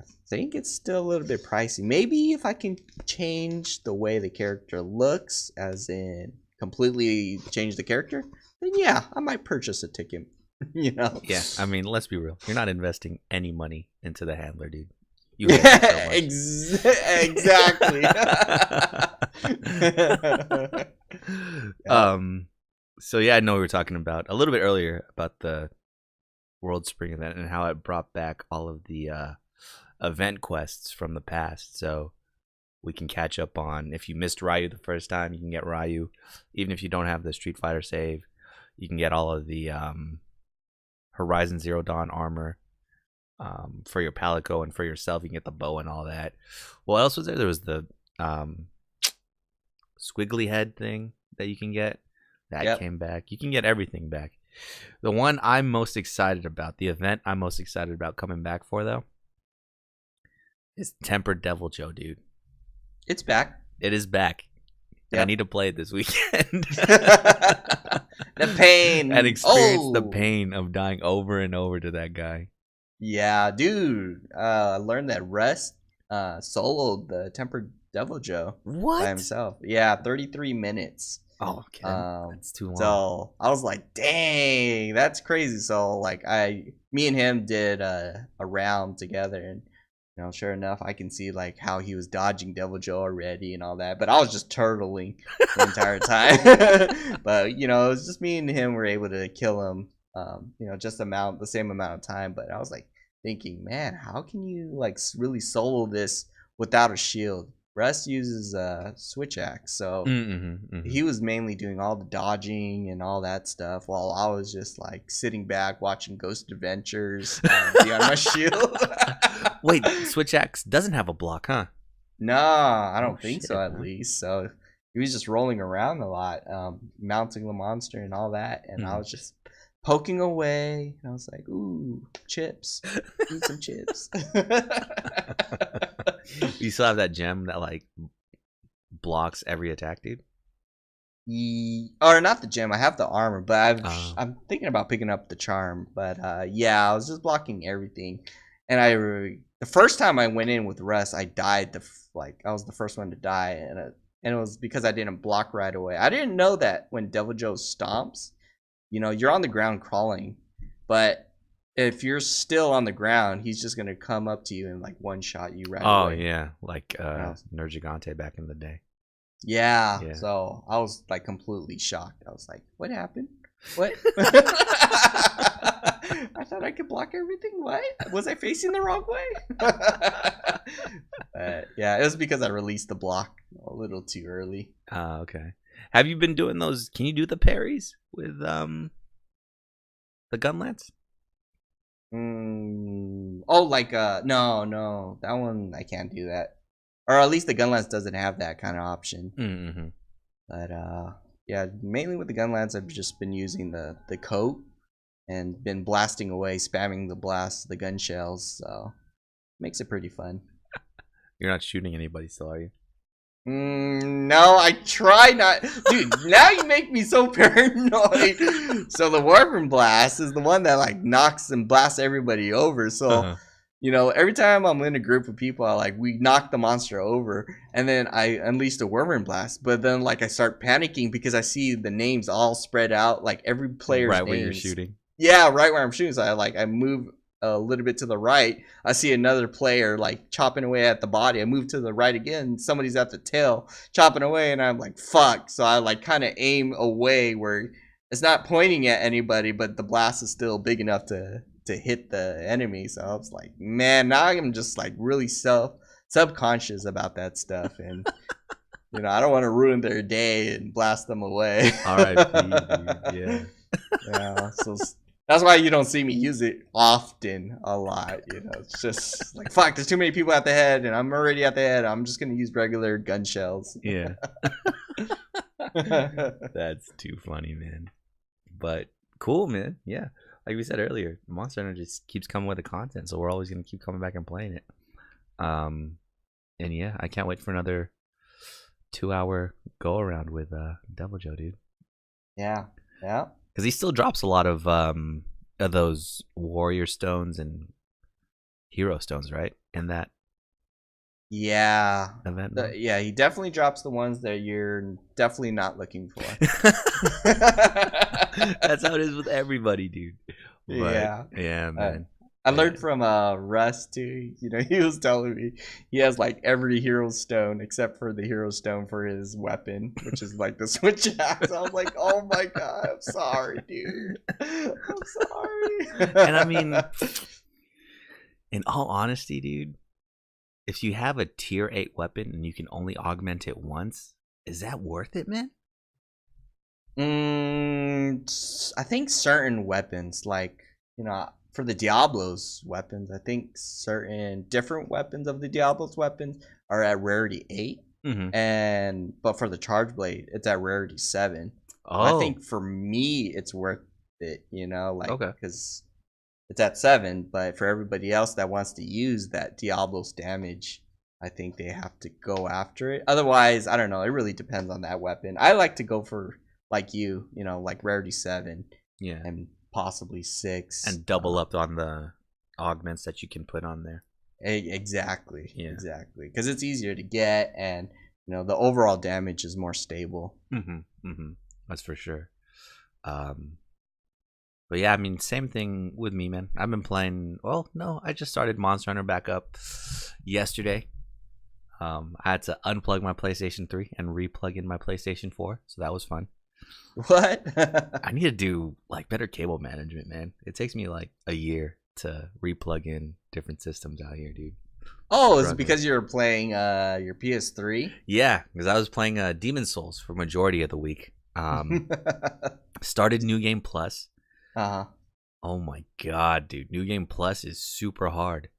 I think it's still a little bit pricey. Maybe if I can change the way the character looks, as in completely change the character, then yeah, I might purchase a ticket. Yeah, I mean, let's be real. You're not investing any money into the handler, dude. You exactly. So yeah, I know we were talking about a little bit earlier about the World Spring event and how it brought back all of the event quests from the past. So we can catch up on, if you missed Ryu the first time, you can get Ryu. Even if you don't have the Street Fighter save, you can get all of the Horizon Zero Dawn armor for your Palico, and for yourself you can get the bow and all that. What else was there? There was the squiggly head thing that you can get. That came back. You can get everything back. The one I'm most excited about, the event I'm most excited about coming back for, though, is Tempered Devil Joe, dude. It's back. It is back. Yep. I need to play it this weekend. The pain. And experience the pain of dying over and over to that guy. Yeah, dude. I learned that Rust soloed the Tempered Devil Joe by himself. Yeah, 33 minutes. Oh, okay. That's too long. So I was like, dang, that's crazy. So like me and him did a round together, and sure enough, I can see like how he was dodging Devil Joe already and all that. But I was just turtling the entire time. But it was just me and him were able to kill him. Just the same amount of time. But I was like thinking, man, how can you like really solo this without a shield? Russ uses switch axe, so he was mainly doing all the dodging and all that stuff, while I was just like sitting back watching Ghost Adventures be on my shield. Wait, switch axe doesn't have a block, huh? No, I don't think so, at least. So he was just rolling around a lot, mounting the monster and all that, and I was just poking away, and I was like, ooh, chips. Eat some chips. You still have that gem that like blocks every attack, dude? Or not the gem. I have the armor, but I'm thinking about picking up the charm. But yeah, I was just blocking everything. And the first time I went in with Russ, I died. I was the first one to die, and it was because I didn't block right away. I didn't know that when Devil Joe stomps, you're on the ground crawling, but if you're still on the ground, he's just gonna come up to you and like one shot you right away. Oh yeah, like Nergigante back in the day. Yeah. So I was like completely shocked. I was like, "What happened? What?" I thought I could block everything. What? Was I facing the wrong way? Yeah, it was because I released the block a little too early. Okay. Have you been doing those? Can you do the parries with the gun lance? Oh, like no, that one I can't do that. Or at least the gun lance doesn't have that kind of option. Mm-hmm. But yeah, mainly with the gun lance, I've just been using the coat and been blasting away, spamming the gun shells. So makes it pretty fun. You're not shooting anybody still, are you? No, I try not. Dude, now you make me so paranoid. So the Warping Blast is the one that like knocks and blasts everybody over. So every time I'm in a group of people, we knock the monster over, and then I unleash the Warping Blast. But then I start panicking because I see the names all spread out, like every player's right names. where you're shooting. Yeah, right where I'm shooting. So I move a little bit to the right. I see another player like chopping away at the body. I move to the right again. Somebody's at the tail chopping away, and I'm like, fuck. So I kind of aim away where it's not pointing at anybody, but the blast is still big enough to hit the enemy. So I was like, man, now I'm just like really subconscious about that stuff, and I don't want to ruin their day and blast them away. R.I.P. dude. Yeah. So that's why you don't see me use it often a lot. It's just like, fuck, there's too many people at the head, and I'm already at the head. I'm just gonna use regular gun shells. Yeah. That's too funny, man. But cool, man. Yeah. Like we said earlier, Monster Hunter just keeps coming with the content, so we're always gonna keep coming back and playing it. And yeah, I can't wait for another 2-hour go around with Devil Joe, dude. Yeah. Because he still drops a lot of those warrior stones and hero stones, right? In that event. Yeah, he definitely drops the ones that you're definitely not looking for. That's how it is with everybody, dude. But, yeah, man. I learned from Russ too. He was telling me he has like every hero stone except for the hero stone for his weapon, which is like the switch axe. I was like, oh my god, I'm sorry, dude. I'm sorry. And I mean, in all honesty, dude, if you have a tier 8 weapon and you can only augment it once, is that worth it, man? I think certain weapons, like for the Diablo's weapons, I think certain different weapons of the Diablo's weapons are at rarity 8, but for the Charge Blade, it's at rarity 7. I think for me, it's worth it, because it's at 7. But for everybody else that wants to use that Diablo's damage, I think they have to go after it. Otherwise, I don't know. It really depends on that weapon. I like to go for like like rarity 7. Yeah. And possibly 6, and double up on the augments that you can put on there. Exactly. Because it's easier to get, and the overall damage is more stable. That's for sure. But yeah, I mean, same thing with me, man. I've been playing. Well, no, I just started Monster Hunter back up yesterday. I had to unplug my PlayStation 3 and re-plug in my PlayStation 4, so that was fun. What? I need to do like better cable management, man. It takes me like a year to replug in different systems out here, dude. Oh, is it because you're playing your PS3? Yeah, because I was playing Demon Souls for majority of the week. Started New Game Plus. Oh my god, dude! New Game Plus is super hard.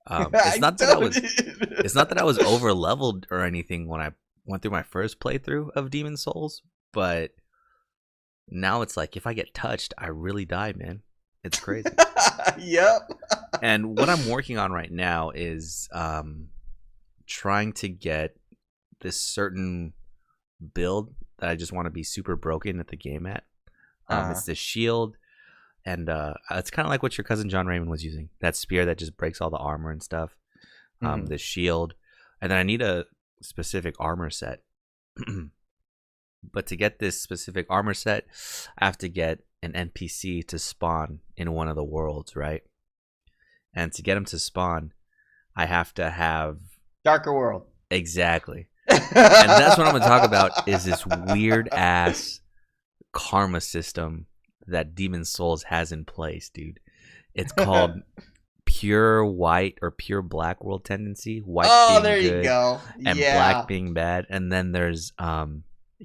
It's not that I was over leveled or anything when I went through my first playthrough of Demon Souls, but now it's like if I get touched, I really die, man. It's crazy. Yep. And what I'm working on right now is trying to get this certain build that I just want to be super broken at the game at. It's the shield, and it's kind of like what your cousin John Raymond was using. That spear that just breaks all the armor and stuff. The shield, and then I need a specific armor set. But to get this specific armor set, I have to get an NPC to spawn in one of the worlds, right? And to get him to spawn, I have to have Darker World. Exactly. And that's what I'm going to talk about, is this weird ass karma system that Demon Souls has in place, dude. It's called pure white or pure black world tendency. White being there good you go. and black being bad. And then there's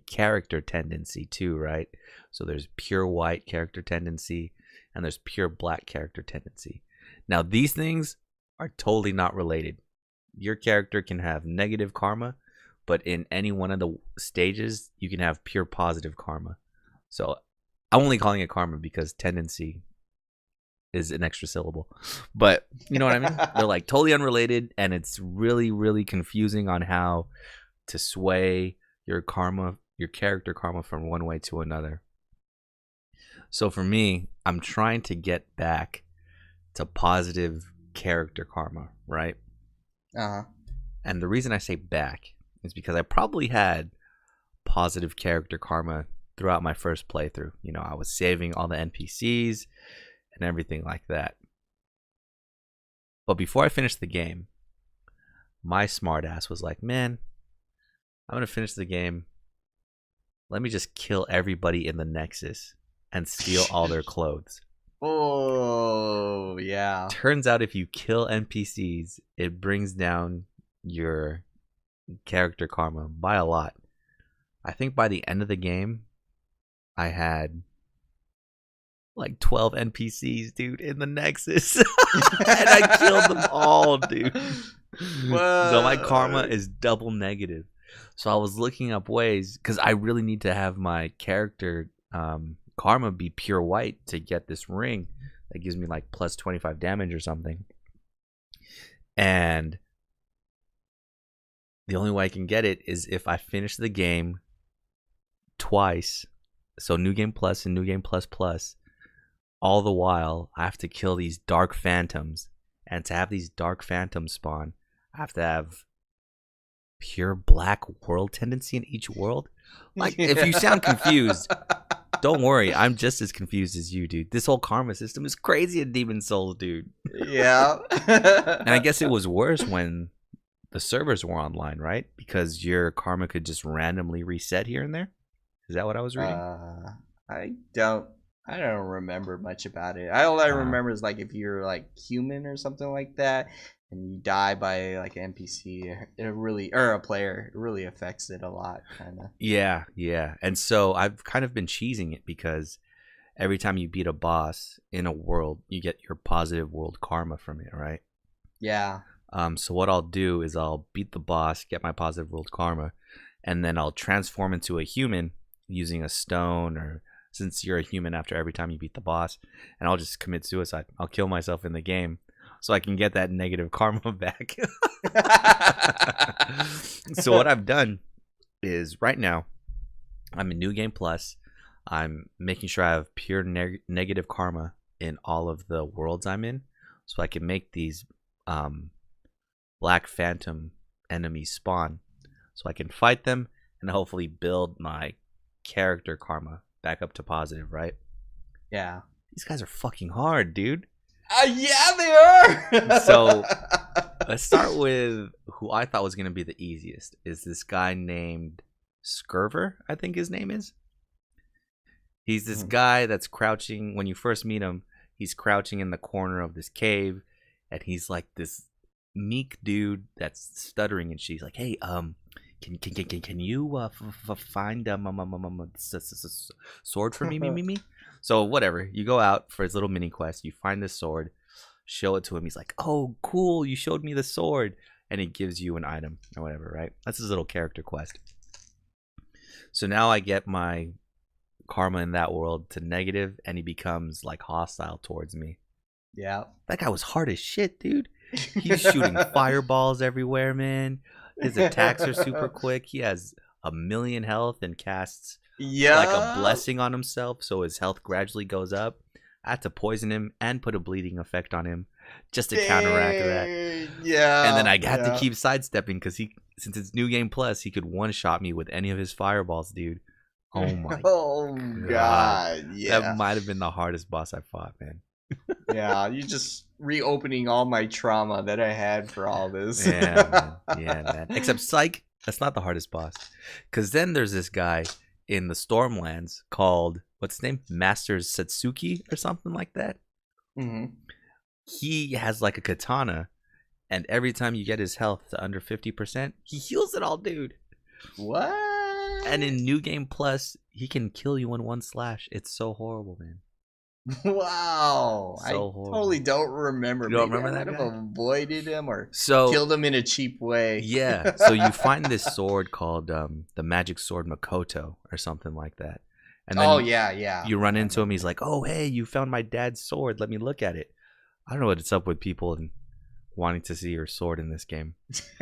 character tendency too, right? So there's pure white character tendency and there's pure black character tendency. Now these things are totally not related. Your character can have negative karma, but in any one of the stages, you can have pure positive karma. So I'm only calling it karma because tendency is an extra syllable. But you know what I mean? They're like totally unrelated, and it's really, really confusing on how to sway your karma, your character karma from one way to another. So for me, I'm trying to get back to positive character karma, right? And the reason I say back is because I probably had positive character karma throughout my first playthrough. You know, I was saving all the NPCs and everything like that. But before I finished the game, my smartass was like, man, I'm going to finish the game. Let me just kill everybody in the Nexus and steal all their clothes. Oh, yeah. Turns out if you kill NPCs, it brings down your character karma by a lot. I think by the end of the game, I had like 12 NPCs, dude, in the Nexus. And I killed them all, dude. Whoa. So my karma is double negative. So I was looking up ways, because I really need to have my character karma be pure white to get this ring that gives me like plus 25 damage or something. And the only way I can get it is if I finish the game twice. So New Game Plus and New Game Plus Plus. All the while, I have to kill these dark phantoms. And to have these dark phantoms spawn, I have to have pure black world tendency in each world. Like, if you sound confused, don't worry. I'm just as confused as you, dude. This whole karma system is crazy in Demon Souls, dude. Yeah. And I guess it was worse when the servers were online, right? Because your karma could just randomly reset here and there. Is that what I was reading? I don't remember much about it. All I remember is like if you're like human or something like that, and you die by like an NPC, or a player, it really affects it a lot, kind of. Yeah. And so I've kind of been cheesing it because every time you beat a boss in a world, you get your positive world karma from it, right? Yeah. So what I'll do is I'll beat the boss, get my positive world karma, and then I'll transform into a human using a stone, or since you're a human after every time you beat the boss, and I'll just commit suicide. I'll kill myself in the game so I can get that negative karma back. So what I've done is right now I'm in New Game Plus. I'm making sure I have pure negative karma in all of the worlds I'm in, so I can make these black phantom enemies spawn, so I can fight them and hopefully build my character karma back up to positive, right? Yeah. These guys are fucking hard, dude. Yeah, they are. So let's start with who I thought was going to be the easiest. Is this guy named Skirver, I think his name is. He's this guy that's crouching. When you first meet him, he's crouching in the corner of this cave, and he's like this meek dude that's stuttering, and she's like, hey, can you find a sword for me? So whatever, you go out for his little mini quest, you find this sword, show it to him, he's like, oh cool, you showed me the sword, and he gives you an item or whatever, right? That's his little character quest. So now I get my karma in that world to negative, and he becomes like hostile towards me. Yeah. That guy was hard as shit, dude. He's shooting fireballs everywhere, man. His attacks are super quick. He has 1,000,000 health and casts like a Yeah. blessing on himself, so his health gradually goes up. I had to poison him and put a bleeding effect on him just to counteract that. Yeah. And then I had to keep sidestepping because since it's New Game Plus, he could one-shot me with any of his fireballs, dude. Oh my God. Yeah. That might have been the hardest boss I fought, man. Yeah, you're just reopening all my trauma that I had for all this. Yeah, man. Yeah, man. Except Psych, that's not the hardest boss. Because then there's this guy in the Stormlands called, what's his name? Master Satsuki or something like that. Mm-hmm. He has like a katana, and every time you get his health to under 50%, he heals it all, dude. What? And in New Game Plus, he can kill you in one slash. It's so horrible, man. Wow. So I horrible. totally don't remember. You don't Maybe remember I that would guy? have avoided him or So killed him in a cheap way. yeah. So you find this sword called the magic sword Makoto or something like that. And then you run into him. He's like, "Oh, hey, you found my dad's sword. Let me look at it." I don't know what's up with people and wanting to see your sword in this game.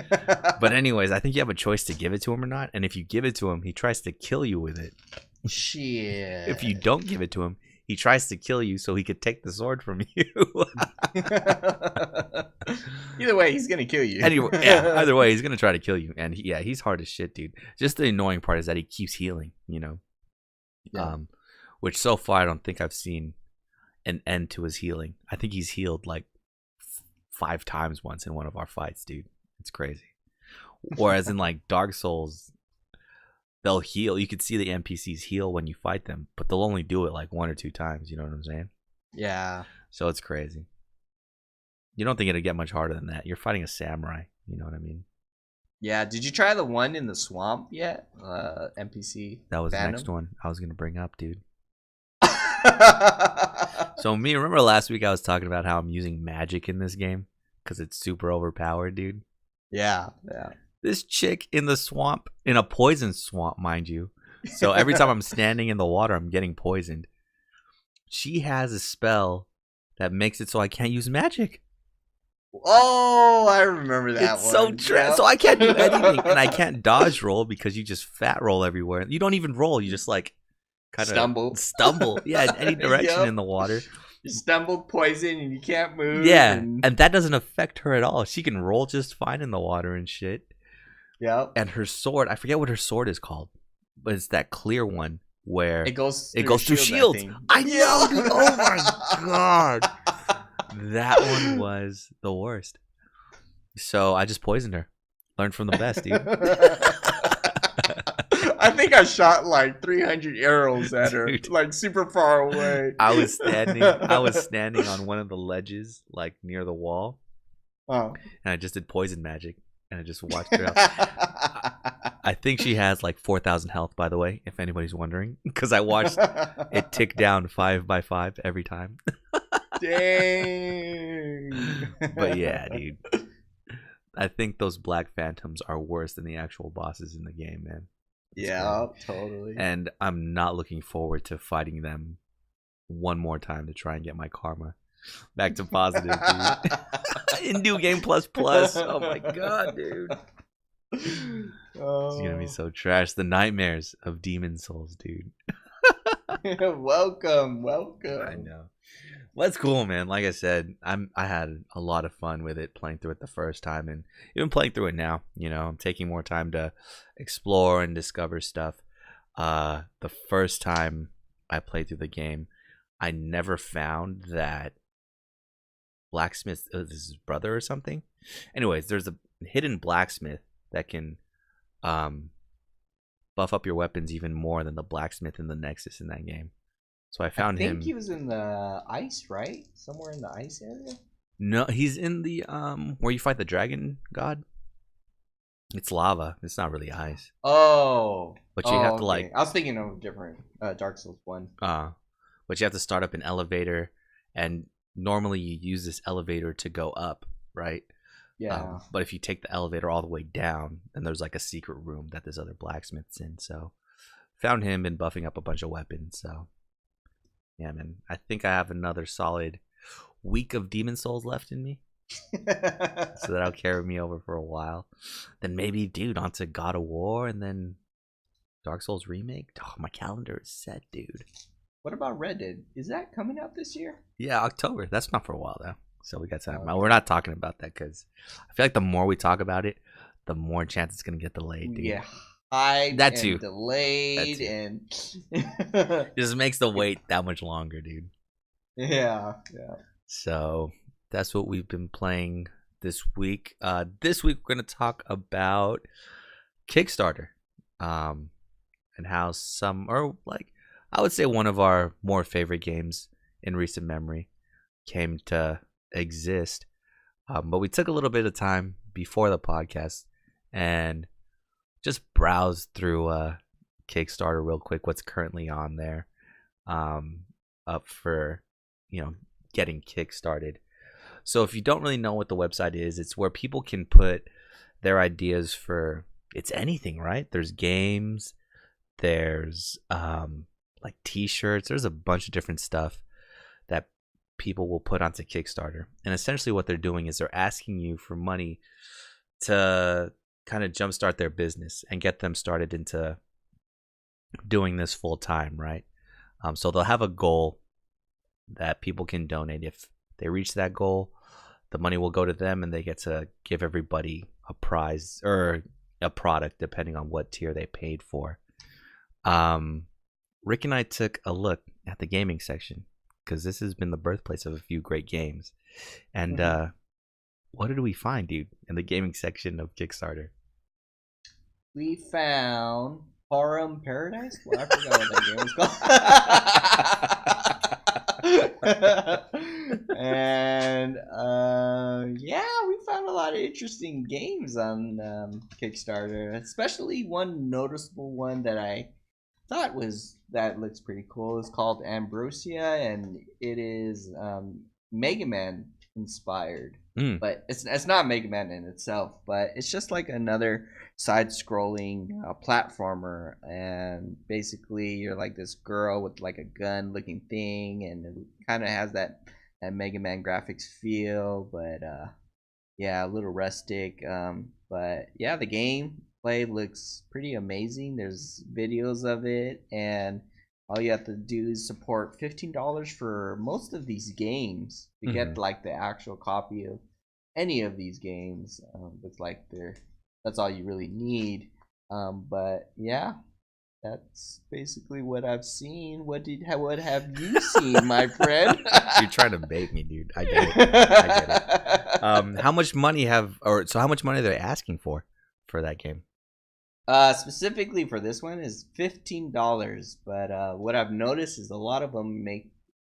But anyways, I think you have a choice to give it to him or not. And if you give it to him, he tries to kill you with it. Shit. If you don't give it to him, he tries to kill you so he could take the sword from you. Either way, he's gonna kill you. Anyway, yeah, either way, he's gonna try to kill you. And he's hard as shit, dude. Just the annoying part is that he keeps healing, you know. Yeah. Which so far I don't think I've seen an end to his healing. I think he's healed like 5 times once in one of our fights, dude. It's crazy. Whereas in like Dark Souls, they'll heal. You could see the NPCs heal when you fight them, but they'll only do it like 1 or 2 times. You know what I'm saying? Yeah. So it's crazy. You don't think it'd get much harder than that. You're fighting a samurai. You know what I mean? Yeah. Did you try the one in the swamp yet? NPC. That was Phantom? the next one I was gonna bring up, dude. So remember last week I was talking about how I'm using magic in this game because it's super overpowered, dude. Yeah. This chick in the swamp, in a poison swamp, mind you. So every time I'm standing in the water, I'm getting poisoned. She has a spell that makes it so I can't use magic. Oh, I remember that It's one. so I can't do anything, and I can't dodge roll because you just fat roll everywhere. You don't even roll; you just like kind of stumble. Yeah, in any direction Yep. in the water. You stumbled, poison, and you can't move. Yeah, and that doesn't affect her at all. She can roll just fine in the water and shit. Yep. And her sword, I forget what her sword is called, but it's that clear one where It goes through shields. I know, dude. Oh my god. That one was the worst. So I just poisoned her. Learned from the best, dude. I think I shot like 300 arrows at her, Dude. like super far away. I was standing on one of the ledges, like near the wall, Oh. and I just did poison magic, and I just watched her out. I think she has like 4,000 health, by the way, if anybody's wondering, because I watched it tick down 5 by 5 every time. Dang. But yeah, dude. I think those black phantoms are worse than the actual bosses in the game, man. Yeah, totally. And I'm not looking forward to fighting them one more time to try and get my karma back to positive, dude. In New Game Plus Plus. Oh my god, dude. It's gonna be so trash. The nightmares of Demon Souls, dude. Welcome. I know. Well, that's cool, man. Like I said, I had a lot of fun with it playing through it the first time, and even playing through it now. You know, I'm taking more time to explore and discover stuff. The first time I played through the game, I never found that blacksmith is his brother or something. Anyways, there's a hidden blacksmith that can buff up your weapons even more than the blacksmith in the Nexus in that game. So I found him. I think he was in the ice, right? Somewhere in the ice area? No, he's in the where you fight the dragon god. It's lava. It's not really ice. Oh. But you have to like I was thinking of a different Dark Souls 1. But you have to start up an elevator, and normally you use this elevator to go up, right? Yeah. But if you take the elevator all the way down, then there's like a secret room that this other blacksmith's in. So found him and buffing up a bunch of weapons. So yeah, man. I think I have another solid week of Demon Souls left in me. So that'll carry me over for a while. Then maybe, dude, onto God of War and then Dark Souls Remake. Oh, my calendar is set, dude. What about Red Dead? Is that coming out this year? Yeah, October. That's not for a while, though. So we got time. Okay. We're not talking about that because I feel like the more we talk about it, the more chance it's going to get delayed, dude. Yeah. That too. Delayed and just makes the wait that much longer, dude. Yeah. So that's what we've been playing this week. This week we're gonna talk about Kickstarter, and how I would say one of our more favorite games in recent memory came to exist. But we took a little bit of time before the podcast and just browse through Kickstarter real quick, what's currently on there, up for getting kickstarted. So if you don't really know what the website is, it's where people can put their ideas for, it's anything, right? There's games, there's like t-shirts, there's a bunch of different stuff that people will put onto Kickstarter. And essentially what they're doing is they're asking you for money to kind of jumpstart their business and get them started into doing this full time, right? So they'll have a goal that people can donate. If they reach that goal, the money will go to them and they get to give everybody a prize or a product depending on what tier they paid for. Rick and I took a look at the gaming section because this has been the birthplace of a few great games. And what did we find, dude, in the gaming section of Kickstarter? We found Harem Paradise? Well, I forgot what that game was called. And we found a lot of interesting games on Kickstarter, especially one noticeable one that I thought that looks pretty cool. It's called Ambrosia, and it is Mega Man inspired. But it's not Mega Man in itself, but it's just like another side-scrolling platformer, and basically you're like this girl with like a gun-looking thing, and it kind of has that Mega Man graphics feel, but a little rustic. But yeah, the gameplay looks pretty amazing. There's videos of it, and all you have to do is support $15 for most of these games to get like the actual copy of any of these games. Looks like that's all you really need. But yeah, that's basically what I've seen. What have you seen, my friend? You're trying to bait me, dude. I get it. How much money are they asking for that game? Specifically for this one is $15, but what I've noticed is a lot of them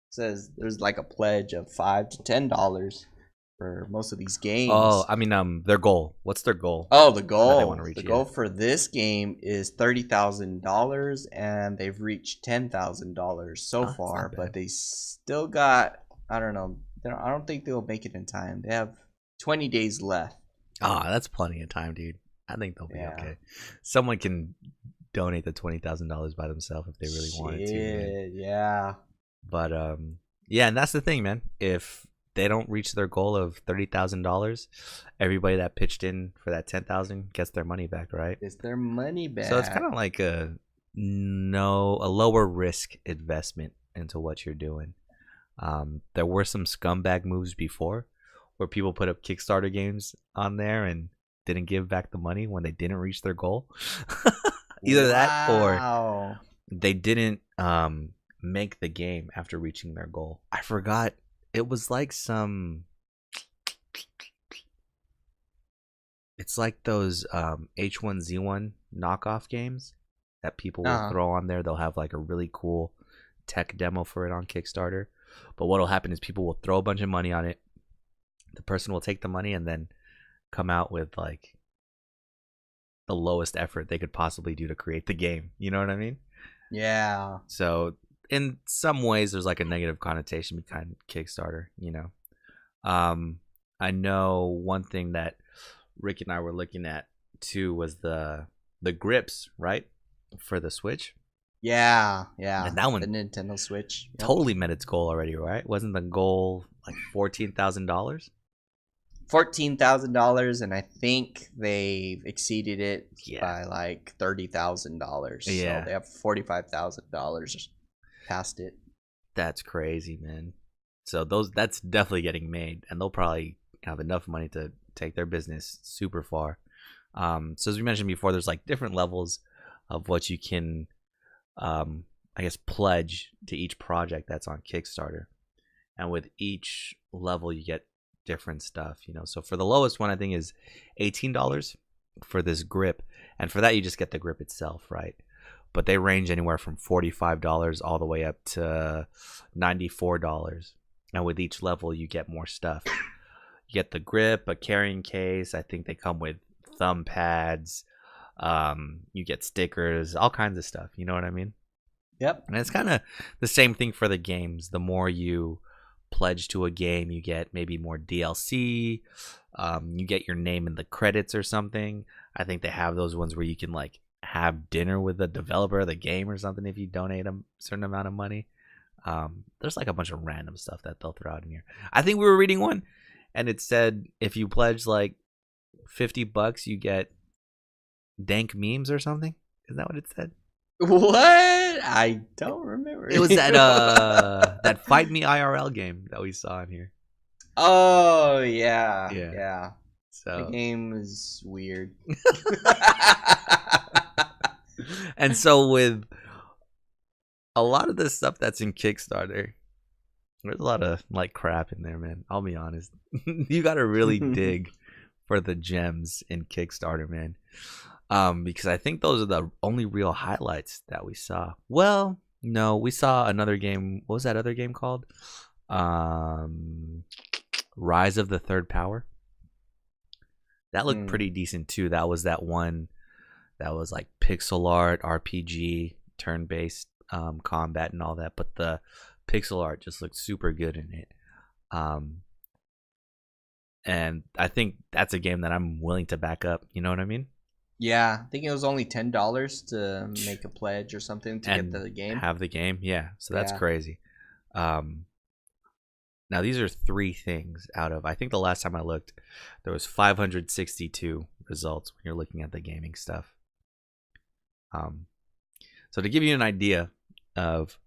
says there's like a pledge of $5 to $10 for most of these games. Oh, I mean, their goal. What's their goal? Oh, the goal. The goal for this game is $30,000, and they've reached $10,000 so far. But they still got, I don't know. I don't think they'll make it in time. They have 20 days left. That's plenty of time, dude. I think they'll be okay. Someone can donate the $20,000 by themselves if they really wanted to. Man. Yeah. But and that's the thing, man. If they don't reach their goal of $30,000, everybody that pitched in for that $10,000 gets their money back, right? It's their money back. So it's kind of like a lower risk investment into what you're doing. There were some scumbag moves before where people put up Kickstarter games on there and didn't give back the money when they didn't reach their goal. Either that or they didn't make the game after reaching their goal. I forgot. It was like it's like those H1Z1 knockoff games that people will throw on there. They'll have like a really cool tech demo for it on Kickstarter. But what'll happen is people will throw a bunch of money on it. The person will take the money and then come out with like the lowest effort they could possibly do to create the game. You know what I mean? Yeah. So in some ways there's like a negative connotation behind Kickstarter, you know. I know one thing that Rick and I were looking at too was the grips, right? For the Switch. Yeah. And that one, the Nintendo Switch, totally met its goal already, right? Wasn't the goal like $14,000? $14,000, and I think they've exceeded it Yeah. by like $30,000. Yeah. So they have $45,000 past it. That's crazy, man. So that's definitely getting made, and they'll probably have enough money to take their business super far. So as we mentioned before, there's like different levels of what you can, I guess, pledge to each project that's on Kickstarter, and with each level you get different stuff. So for the lowest one, I think is $18 for this grip, and for that you just get the grip itself, right? But they range anywhere from $45 all the way up to $94. And with each level, you get more stuff. You get the grip, a carrying case. I think they come with thumb pads. You get stickers, all kinds of stuff. You know what I mean? Yep. And it's kind of the same thing for the games. The more you pledge to a game, you get maybe more DLC. You get your name in the credits or something. I think they have those ones where you can like have dinner with the developer of the game or something if you donate a certain amount of money. There's like a bunch of random stuff that they'll throw out in here. I think we were reading one and it said if you pledge like $50 you get dank memes or something. Is that what it said? What? I don't remember. It was that that Fight Me IRL game that we saw in here. Oh yeah. So the game is weird. And so with a lot of the stuff that's in Kickstarter, there's a lot of like crap in there, man. I'll be honest. You gotta really dig for the gems in Kickstarter, man. Because I think those are the only real highlights that we saw. Well, no, we saw another game. What was that other game called? Rise of the Third Power. That looked pretty decent too. That was that one that was like pixel art, RPG, turn-based combat and all that. But the pixel art just looked super good in it. And I think that's a game that I'm willing to back up. You know what I mean? Yeah, I think it was only $10 to make a pledge or something to And get the game. have the game, yeah. So that's Yeah. crazy. Now these are 3 things out of, I think the last time I looked, there was 562 results when you're looking at the gaming stuff. So to give you an idea of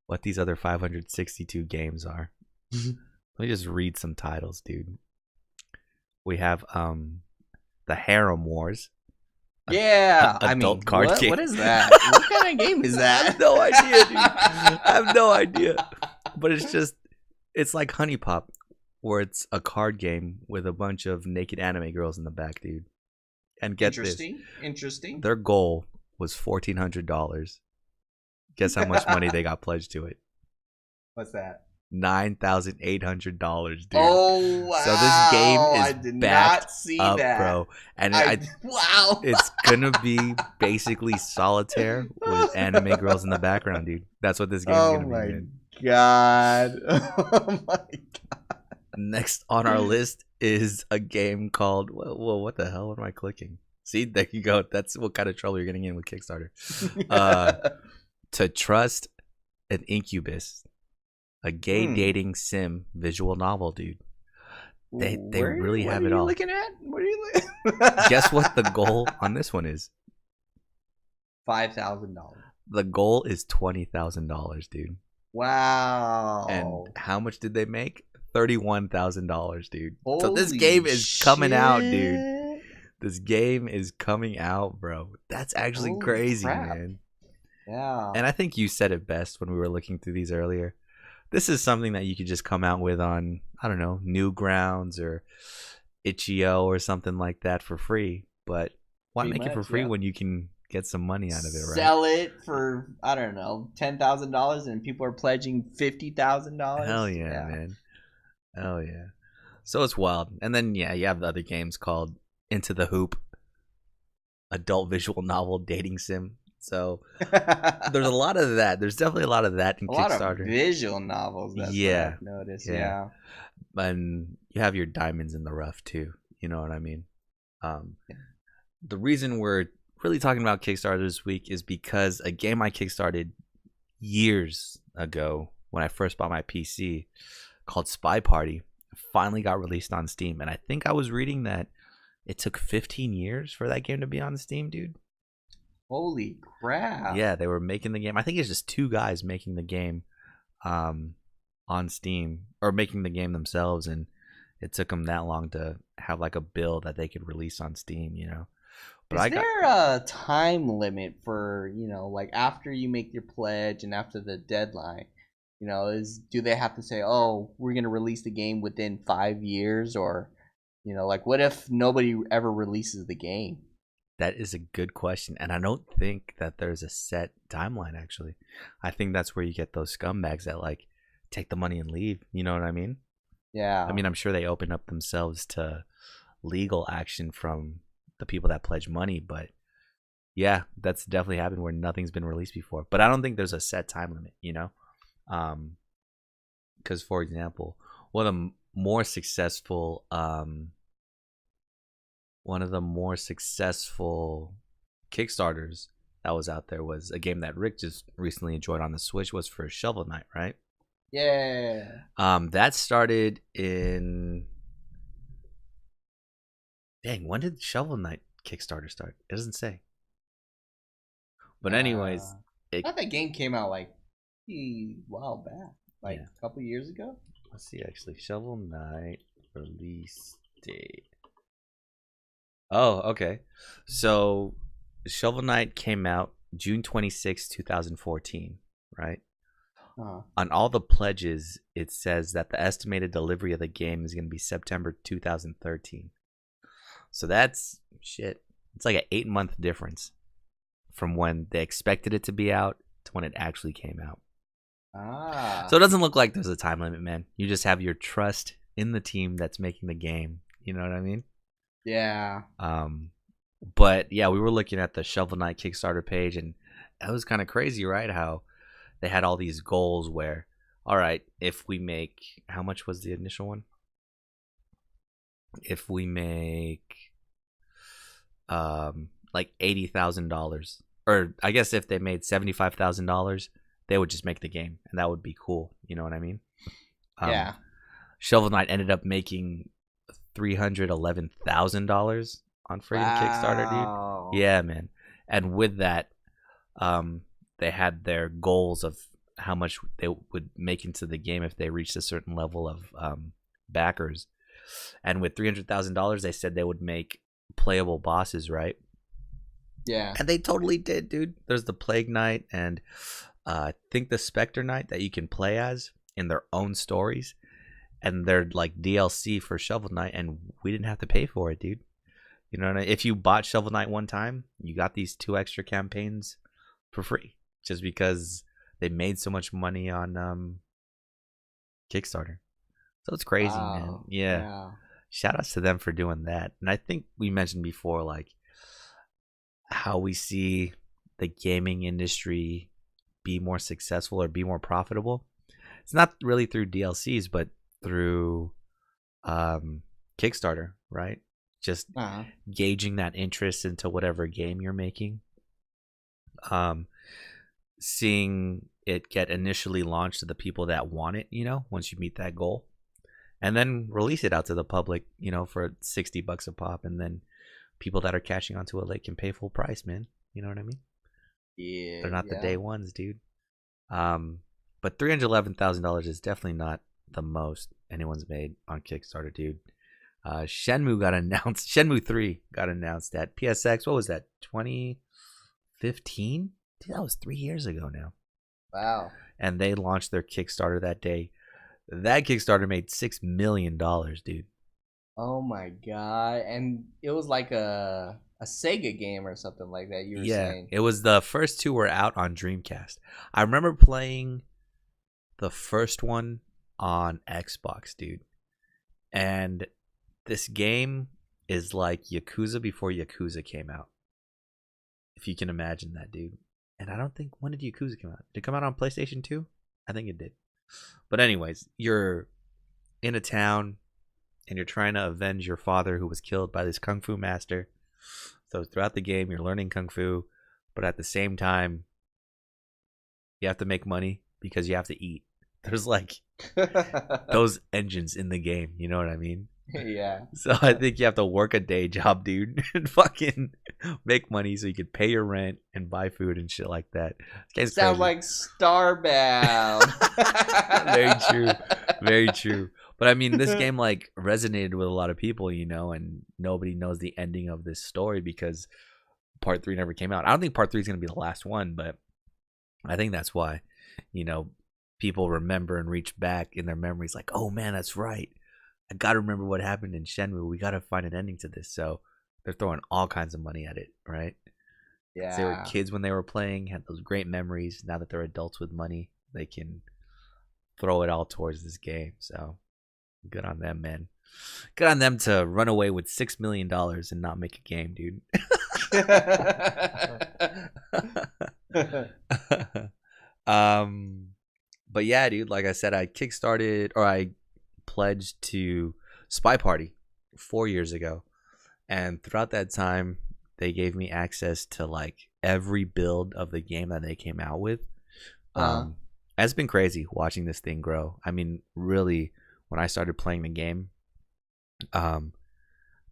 what these other 562 games are, let me just read some titles, dude. We have the Harem Wars. Yeah, adult card game. What is that? What kind of game is I that? have no idea, dude. I have no idea. But it's like Honey Pop, where it's a card game with a bunch of naked anime girls in the back, dude. And get this. Interesting. Their goal was $1,400. Guess how much money they got pledged to it? What's that? $9,800, dude. Oh wow! So this game is I did backed not see up, that, bro. And wow! it's gonna be basically solitaire with anime girls in the background, dude. That's what this game is gonna be. Man. God. Oh my god! Next on our list is a game called well, what the hell? What am I clicking? See, there you go. That's what kind of trouble you're getting in with Kickstarter. To Trust an Incubus, a gay dating sim visual novel, dude. They really have it all. What are you looking at? What are you looking? Guess what the goal on this one is? $5,000. The goal is $20,000, dude. Wow. And how much did they make? $31,000, dude. Holy so this game is coming out, dude. shit. This game is coming out, bro. That's actually Holy crazy, crap. man. Yeah. And I think you said it best when we were looking through these earlier. This is something that you could just come out with on, I don't know, Newgrounds or Itch.io or something like that for free. But why Pretty make it for much, free yeah. when you can get some money out of it, right? Sell it for, I don't know, $10,000 and people are pledging $50,000. Hell yeah, man. Hell yeah. So it's wild. And then, yeah, you have the other games called Into the Hoop, adult visual novel dating sim. So there's a lot of that. There's definitely a lot of that in A lot of Kickstarter. visual novels. That's Yeah. what I've noticed. Yeah. Yeah. And you have your diamonds in the rough too. You know what I mean? The reason we're really talking about Kickstarter this week is because a game I kickstarted years ago when I first bought my PC called Spy Party finally got released on Steam. And I think I was reading that it took 15 years for that game to be on Steam, dude. Holy crap. Yeah, they were making the game. I think it's just two guys making the game on Steam, or making the game themselves, and it took them that long to have like a build that they could release on Steam, you know. But Is there a time limit for, like after you make your pledge and after the deadline? Do they have to say, "Oh, we're going to release the game within 5 years," or like what if nobody ever releases the game? That is a good question, and I don't think that there's a set timeline. Actually, I think that's where you get those scumbags that like take the money and leave. You know what I mean? Yeah. I mean, I'm sure they open up themselves to legal action from the people that pledge money, but yeah, that's definitely happened where nothing's been released before. But I don't think there's a set time limit, you know? Because for example, one of the more successful Kickstarters that was out there was a game that Rick just recently enjoyed on the Switch, was for Shovel Knight, right? Yeah. That started in, dang, when did Shovel Knight Kickstarter start? It doesn't say. But anyways, I thought that game came out like a while back, like Yeah. a couple years ago. Let's see, actually, Shovel Knight release date. Oh, okay. So Shovel Knight came out June 26, 2014, right? Uh-huh. On all the pledges, it says that the estimated delivery of the game is going to be September 2013. So that's shit. It's like an 8-month difference from when they expected it to be out to when it actually came out. So it doesn't look like there's a time limit, man. You just have your trust in the team that's making the game. You know what I mean? Yeah. But yeah, we were looking at the Shovel Knight Kickstarter page, and that was kind of crazy, right? How they had all these goals where, all right, if we make, how much was the initial one? If we make like $80,000, or I guess if they made $75,000, they would just make the game, and that would be cool. You know what I mean? Yeah. Shovel Knight ended up making $311,000 on freaking Kickstarter, dude. Yeah, man. And with that, they had their goals of how much they would make into the game if they reached a certain level of backers. And with $300,000, they said they would make playable bosses, right? Yeah. And they totally did, dude. There's the Plague Knight and I think the Spectre Knight that you can play as in their own stories. And they're like DLC for Shovel Knight, and we didn't have to pay for it, dude. You know what I mean? If you bought Shovel Knight one time, you got these 2 extra campaigns for free, just because they made so much money on Kickstarter. So it's crazy, man. Yeah. Shout outs to them for doing that. And I think we mentioned before, like, how we see the gaming industry be more successful or be more profitable. It's not really through DLCs, but through Kickstarter, right? Just gauging that interest into whatever game you're making. Seeing it get initially launched to the people that want it, you know, once you meet that goal. And then release it out to the public, you know, for $60 a pop. And then people that are catching onto it like can pay full price, man. You know what I mean? Yeah. They're not the day ones, dude. But $311,000 is definitely not the most anyone's made on Kickstarter, dude. Shenmue got announced. Shenmue 3 got announced at PSX. What was that? 2015? Dude, that was 3 years ago now. Wow. And they launched their Kickstarter that day. That Kickstarter made $6 million, dude. Oh my god. And it was like a Sega game or something like that, you were saying. It was the first 2 were out on Dreamcast. I remember playing the first one on Xbox, dude. And this game is like Yakuza before Yakuza came out. If you can imagine that, dude. And I don't think, when did Yakuza come out? Did it come out on PlayStation 2? I think it did. But anyways, you're in a town and you're trying to avenge your father who was killed by this kung fu master. So throughout the game, you're learning kung fu, but at the same time, you have to make money because you have to eat. there's like those engines in the game. You know what I mean? Yeah. So I think you have to work a day job, dude, and fucking make money so you can pay your rent and buy food and shit like that. This game's Sound crazy. like Starbound. Very true. Very true. But I mean, this game like resonated with a lot of people, you know, and nobody knows the ending of this story because part 3 never came out. I don't think part 3 is going to be the last one, but I think that's why, you know, people remember and reach back in their memories like, oh man, that's right. I got to remember what happened in Shenmue. We got to find an ending to this. So they're throwing all kinds of money at it, right? Yeah. They were kids when they were playing, had those great memories. Now that they're adults with money, they can throw it all towards this game. So good on them, man. Good on them to run away with $6 million and not make a game, dude. But yeah, dude, like I said, I pledged to Spy Party 4 years ago, and throughout that time they gave me access to like every build of the game that they came out with. It's been crazy watching this thing grow. I mean, really, when I started playing the game, there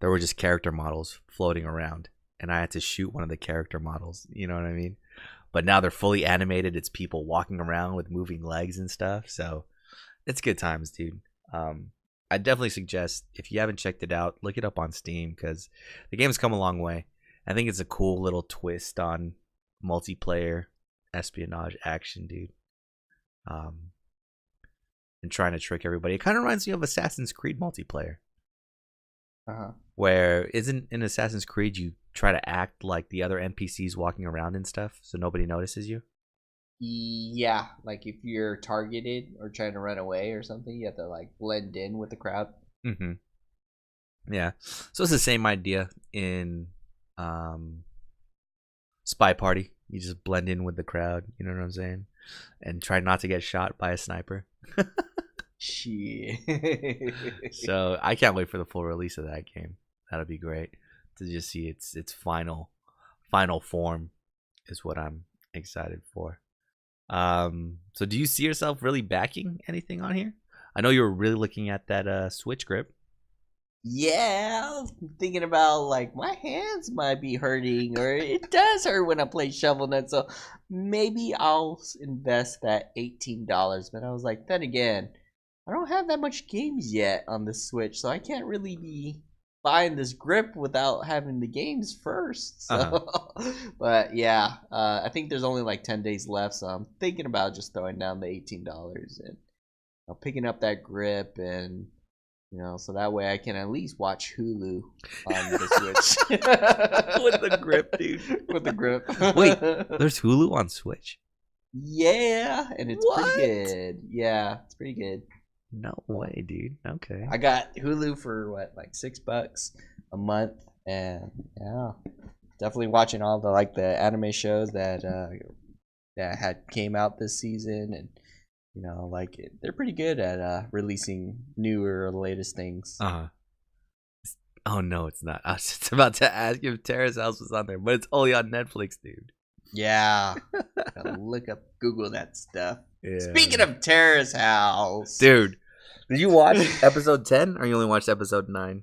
were just character models floating around, and I had to shoot one of the character models. You know what I mean? But now they're fully animated. It's people walking around with moving legs and stuff. So it's good times, dude. I definitely suggest, if you haven't checked it out, look it up on Steam because the game's come a long way. I think it's a cool little twist on multiplayer espionage action, dude. And trying to trick everybody. It kind of reminds me of Assassin's Creed multiplayer. Where isn't in Assassin's Creed you try to act like the other NPCs walking around and stuff so nobody notices you? Yeah, like if you're targeted or trying to run away or something, you have to like blend in with the crowd. Mm-hmm. Yeah. So it's the same idea in Spy Party. You just blend in with the crowd, you know what I'm saying? And try not to get shot by a sniper. Shit. So I can't wait for the full release of that game. That'll be great to just see its final form is what I'm excited for. So do you see yourself really backing anything on here? I know you were really looking at that Switch grip. Yeah, I'm thinking about like my hands might be hurting, or it does hurt when I play Shovel Knight. So maybe I'll invest that $18. But I was like, then again, I don't have that much games yet on the Switch, so I can't really be buying this grip without having the games first. So, but yeah, I think there's only like 10 days left, so I'm thinking about just throwing down the $18 and picking up that grip, and so that way I can at least watch Hulu on the Switch with the grip, dude. With the grip. Wait, there's Hulu on Switch? Yeah, and it's pretty good. Yeah, it's pretty good. No way, dude. Okay. I got Hulu for like $6 a month, and yeah, definitely watching all the anime shows that had came out this season, and they're pretty good at releasing newer or latest things. Oh no, it's not. I was just about to ask if Terrace House was on there, but it's only on Netflix, dude. Yeah, Google that stuff. Yeah. Speaking of Terrace House, dude, did you watch episode 10 or you only watched episode 9?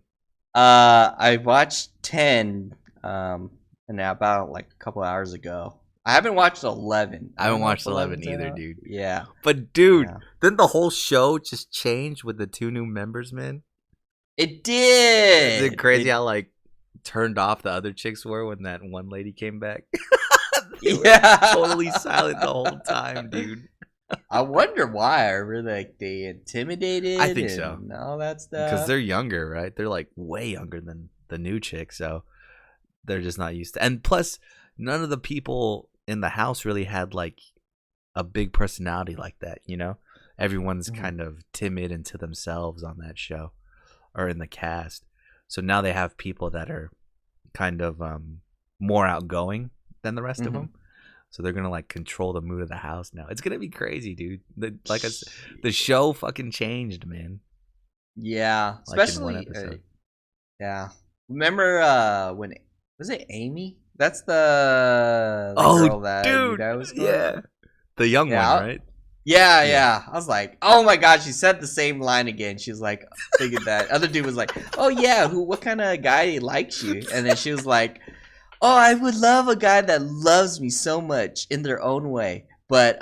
I watched 10 and about like a couple hours ago. I haven't watched 11. I haven't watched 11 either, dude. Yeah, but dude, didn't the whole show just change with the 2 new members, man? It did. Is it crazy how turned off the other chicks were when that one lady came back? Yeah, totally silent the whole time, dude. I wonder why. Are really they intimidated? I think so. And all that stuff because they're younger, right? They're like way younger than the new chick, so they're just not used to. And plus, none of the people in the house really had like a big personality like that. Everyone's kind of timid and to themselves on that show or in the cast. So now they have people that are kind of more outgoing than the rest of them. So they're gonna control the mood of the house now. It's gonna be crazy, dude. The show fucking changed, man. Yeah, especially yeah. Remember when was it Amy? That's the girl that dude, you guys yeah, the young one, right? Yeah. I was like, oh my god, she said the same line again. She's like, thinking that. Other dude was like, oh yeah, what kind of guy likes you? And then she was like, oh, I would love a guy that loves me so much in their own way, but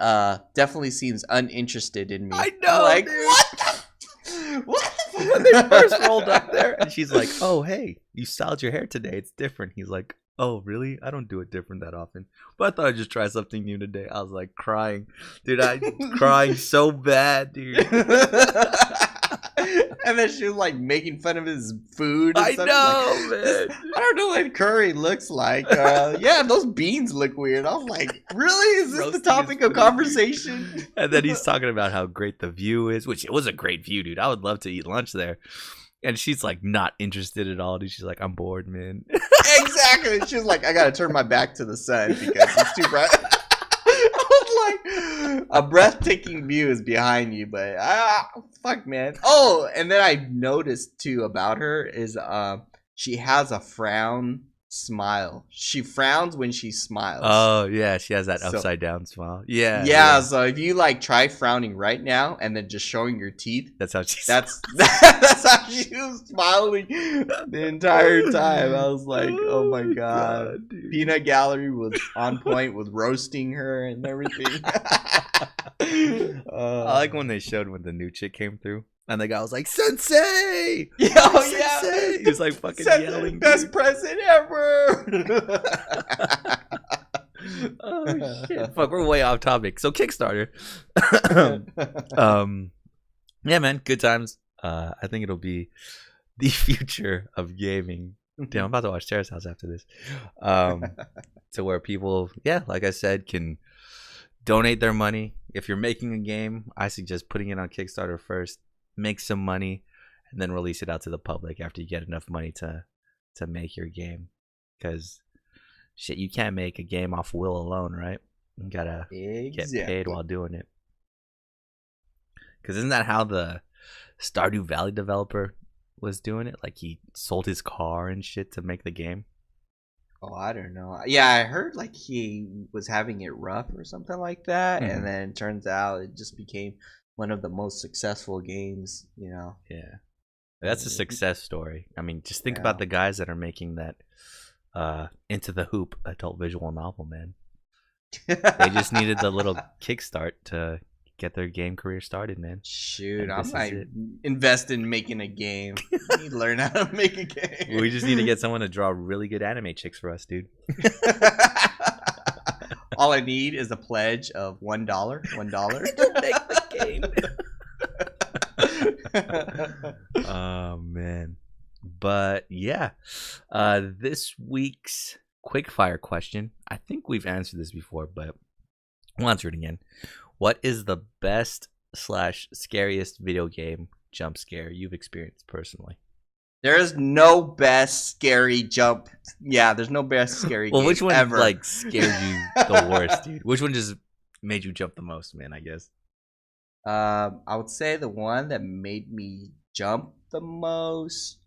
definitely seems uninterested in me. I know, like, dude. What the When they first rolled up there, and she's like, oh, hey, you styled your hair today. It's different. He's like, oh, really? I don't do it different that often. But I thought I'd just try something new today. I was like crying. Dude, I'm crying so bad, dude. And then she was like making fun of his food. And I stuff. know, Like, man. I don't know what curry looks like. Yeah, those beans look weird. I was like, really? Is this Roasting the topic his of food, conversation? And then he's talking about how great the view is, which it was a great view, dude. I would love to eat lunch there. And she's like not interested at all, dude. She's like, I'm bored, man. Exactly. She was like, I gotta turn my back to the sun because it's too bright. I was like, a breathtaking view is behind you, but fuck, man. Oh, and then I noticed too about her is she has a frown smile. She frowns when she smiles. Oh yeah, she has that upside down smile. Yeah, yeah. So if you like try frowning right now and then just showing your teeth, that's how she's. that's how she was smiling the entire time. I was like, oh my god. Peanut Gallery was on point with roasting her and everything. I like when they showed when the new chick came through. And the guy was like, Sensei! Yeah, Sensei! He was like fucking yelling. Best present ever! Oh shit. Fuck, we're way off topic. So Kickstarter. Yeah, man, good times. I think it'll be the future of gaming. Damn, I'm about to watch Terrace House after this. To where people, yeah, like I said, can donate their money. If you're making a game, I suggest putting it on Kickstarter first. Make some money and then release it out to the public after you get enough money to make your game, because shit, you can't make a game off will alone, right? You gotta get paid while doing it. Because isn't that how the Stardew Valley developer was doing it? Like he sold his car and shit to make the game. Oh, I don't know. Yeah, I heard like he was having it rough or something like that, and then it turns out it just became one of the most successful games, you know. Yeah, that's a success story. I mean, just think about the guys that are making that Into the Hoop adult visual novel, man. They just needed the little kickstart to get their game career started, man. Shoot, I might invest in making a game. I need to learn how to make a game. We just need to get someone to draw really good anime chicks for us, dude. All I need is a pledge of $1. $1 to make the game. Oh man. But yeah. This week's quickfire question. I think we've answered this before, but we'll answer it again. What is the best / scariest video game jump scare you've experienced personally? There is no best scary jump. Yeah, there's no best scary game which one ever. Like scared you the worst, dude? Which one just made you jump the most, man? I guess. I would say the one that made me jump the most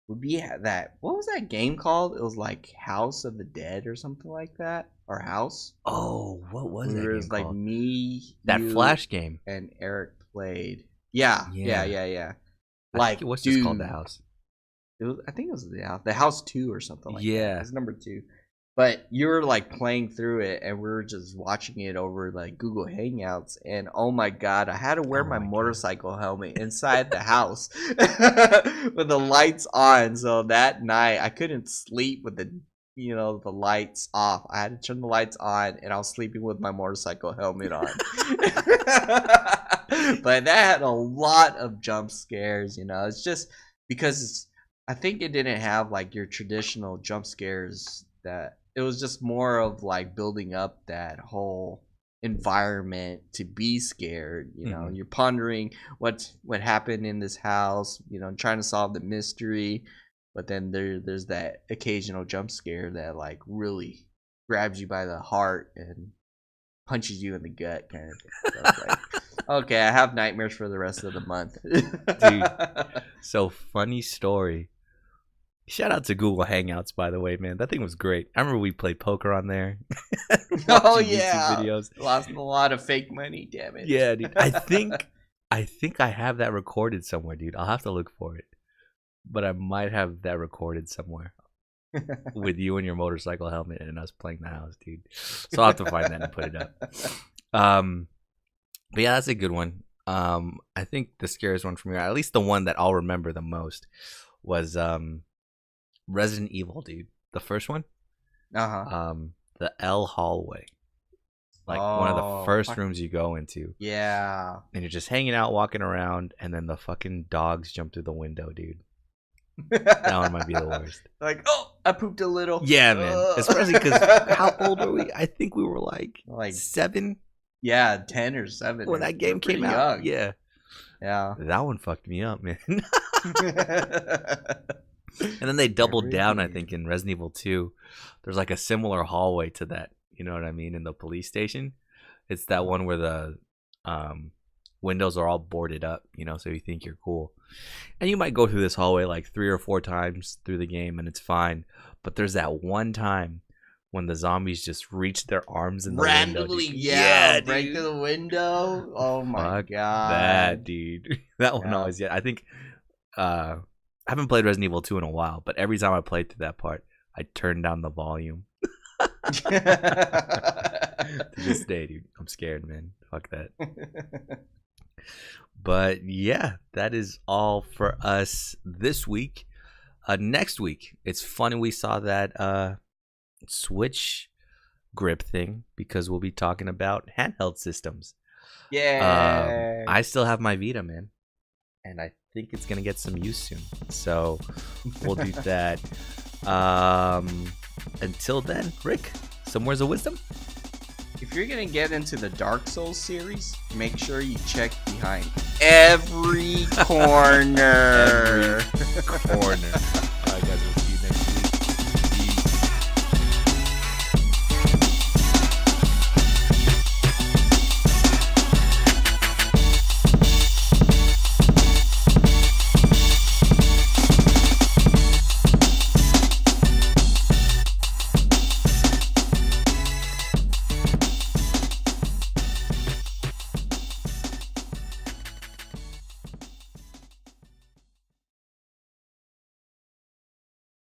would be that. What was that game called? It was like House of the Dead or something like that, or House. Oh, what was that? It was like called? Me, that Flash game, and Eric played. Yeah. Like, what's this called? The House. I think it was the House 2 or something like that. Yeah. It's number 2. But you were like playing through it and we were just watching it over like Google Hangouts, and oh my god, I had to wear my motorcycle helmet inside the house with the lights on. So that night I couldn't sleep with the lights off. I had to turn the lights on and I was sleeping with my motorcycle helmet on. But that had a lot of jump scares, it's just because I think it didn't have like your traditional jump scares. That it was just more of like building up that whole environment to be scared. You're pondering what happened in this house, trying to solve the mystery, but then there's that occasional jump scare that like really grabs you by the heart and punches you in the gut kind of thing. So it's like, okay, I have nightmares for the rest of the month. Dude, so funny story. Shout out to Google Hangouts, by the way, man. That thing was great. I remember we played poker on there. Oh Watching YouTube yeah, videos. lost a lot of fake money. Damn it. Yeah, dude. I think I have that recorded somewhere, dude. I'll have to look for it. But I might have that recorded somewhere with you and your motorcycle helmet and us playing the house, dude. So I'll have to find that and put it up. But yeah, that's a good one. I think the scariest one for me, or at least the one that I'll remember the most, was Resident Evil, dude. The first one. The L hallway. Like one of the first rooms you go into. Yeah. And you're just hanging out, walking around, and then the fucking dogs jump through the window, dude. That one might be the worst. Like, oh, I pooped a little. Yeah, man. Especially because how old were we? I think we were like 7. Yeah, 10 or 7. When that game came out. Young. Yeah. That one fucked me up, man. And then they doubled down, I think, in Resident Evil 2. There's like a similar hallway to that. You know what I mean? In the police station. It's that one where the windows are all boarded up, you know, so you think you're cool. And you might go through this hallway like 3 or 4 times through the game and it's fine. But there's that one time when the zombies just reach their arms in the randomly, window. yeah, break through the window. Oh my god. That, dude. That one always, I think I haven't played Resident Evil 2 in a while, but every time I played through that part, I turned down the volume. To this day, dude. I'm scared, man. Fuck that. But yeah, that is all for us this week. Next week, it's funny we saw that Switch grip thing because we'll be talking about handheld systems. Yeah. I still have my Vita, man, and I think it's gonna get some use soon. So we'll do that. Until then, Rick, some words of wisdom. If you're gonna get into the Dark Souls series, make sure you check behind every corner. Every corner.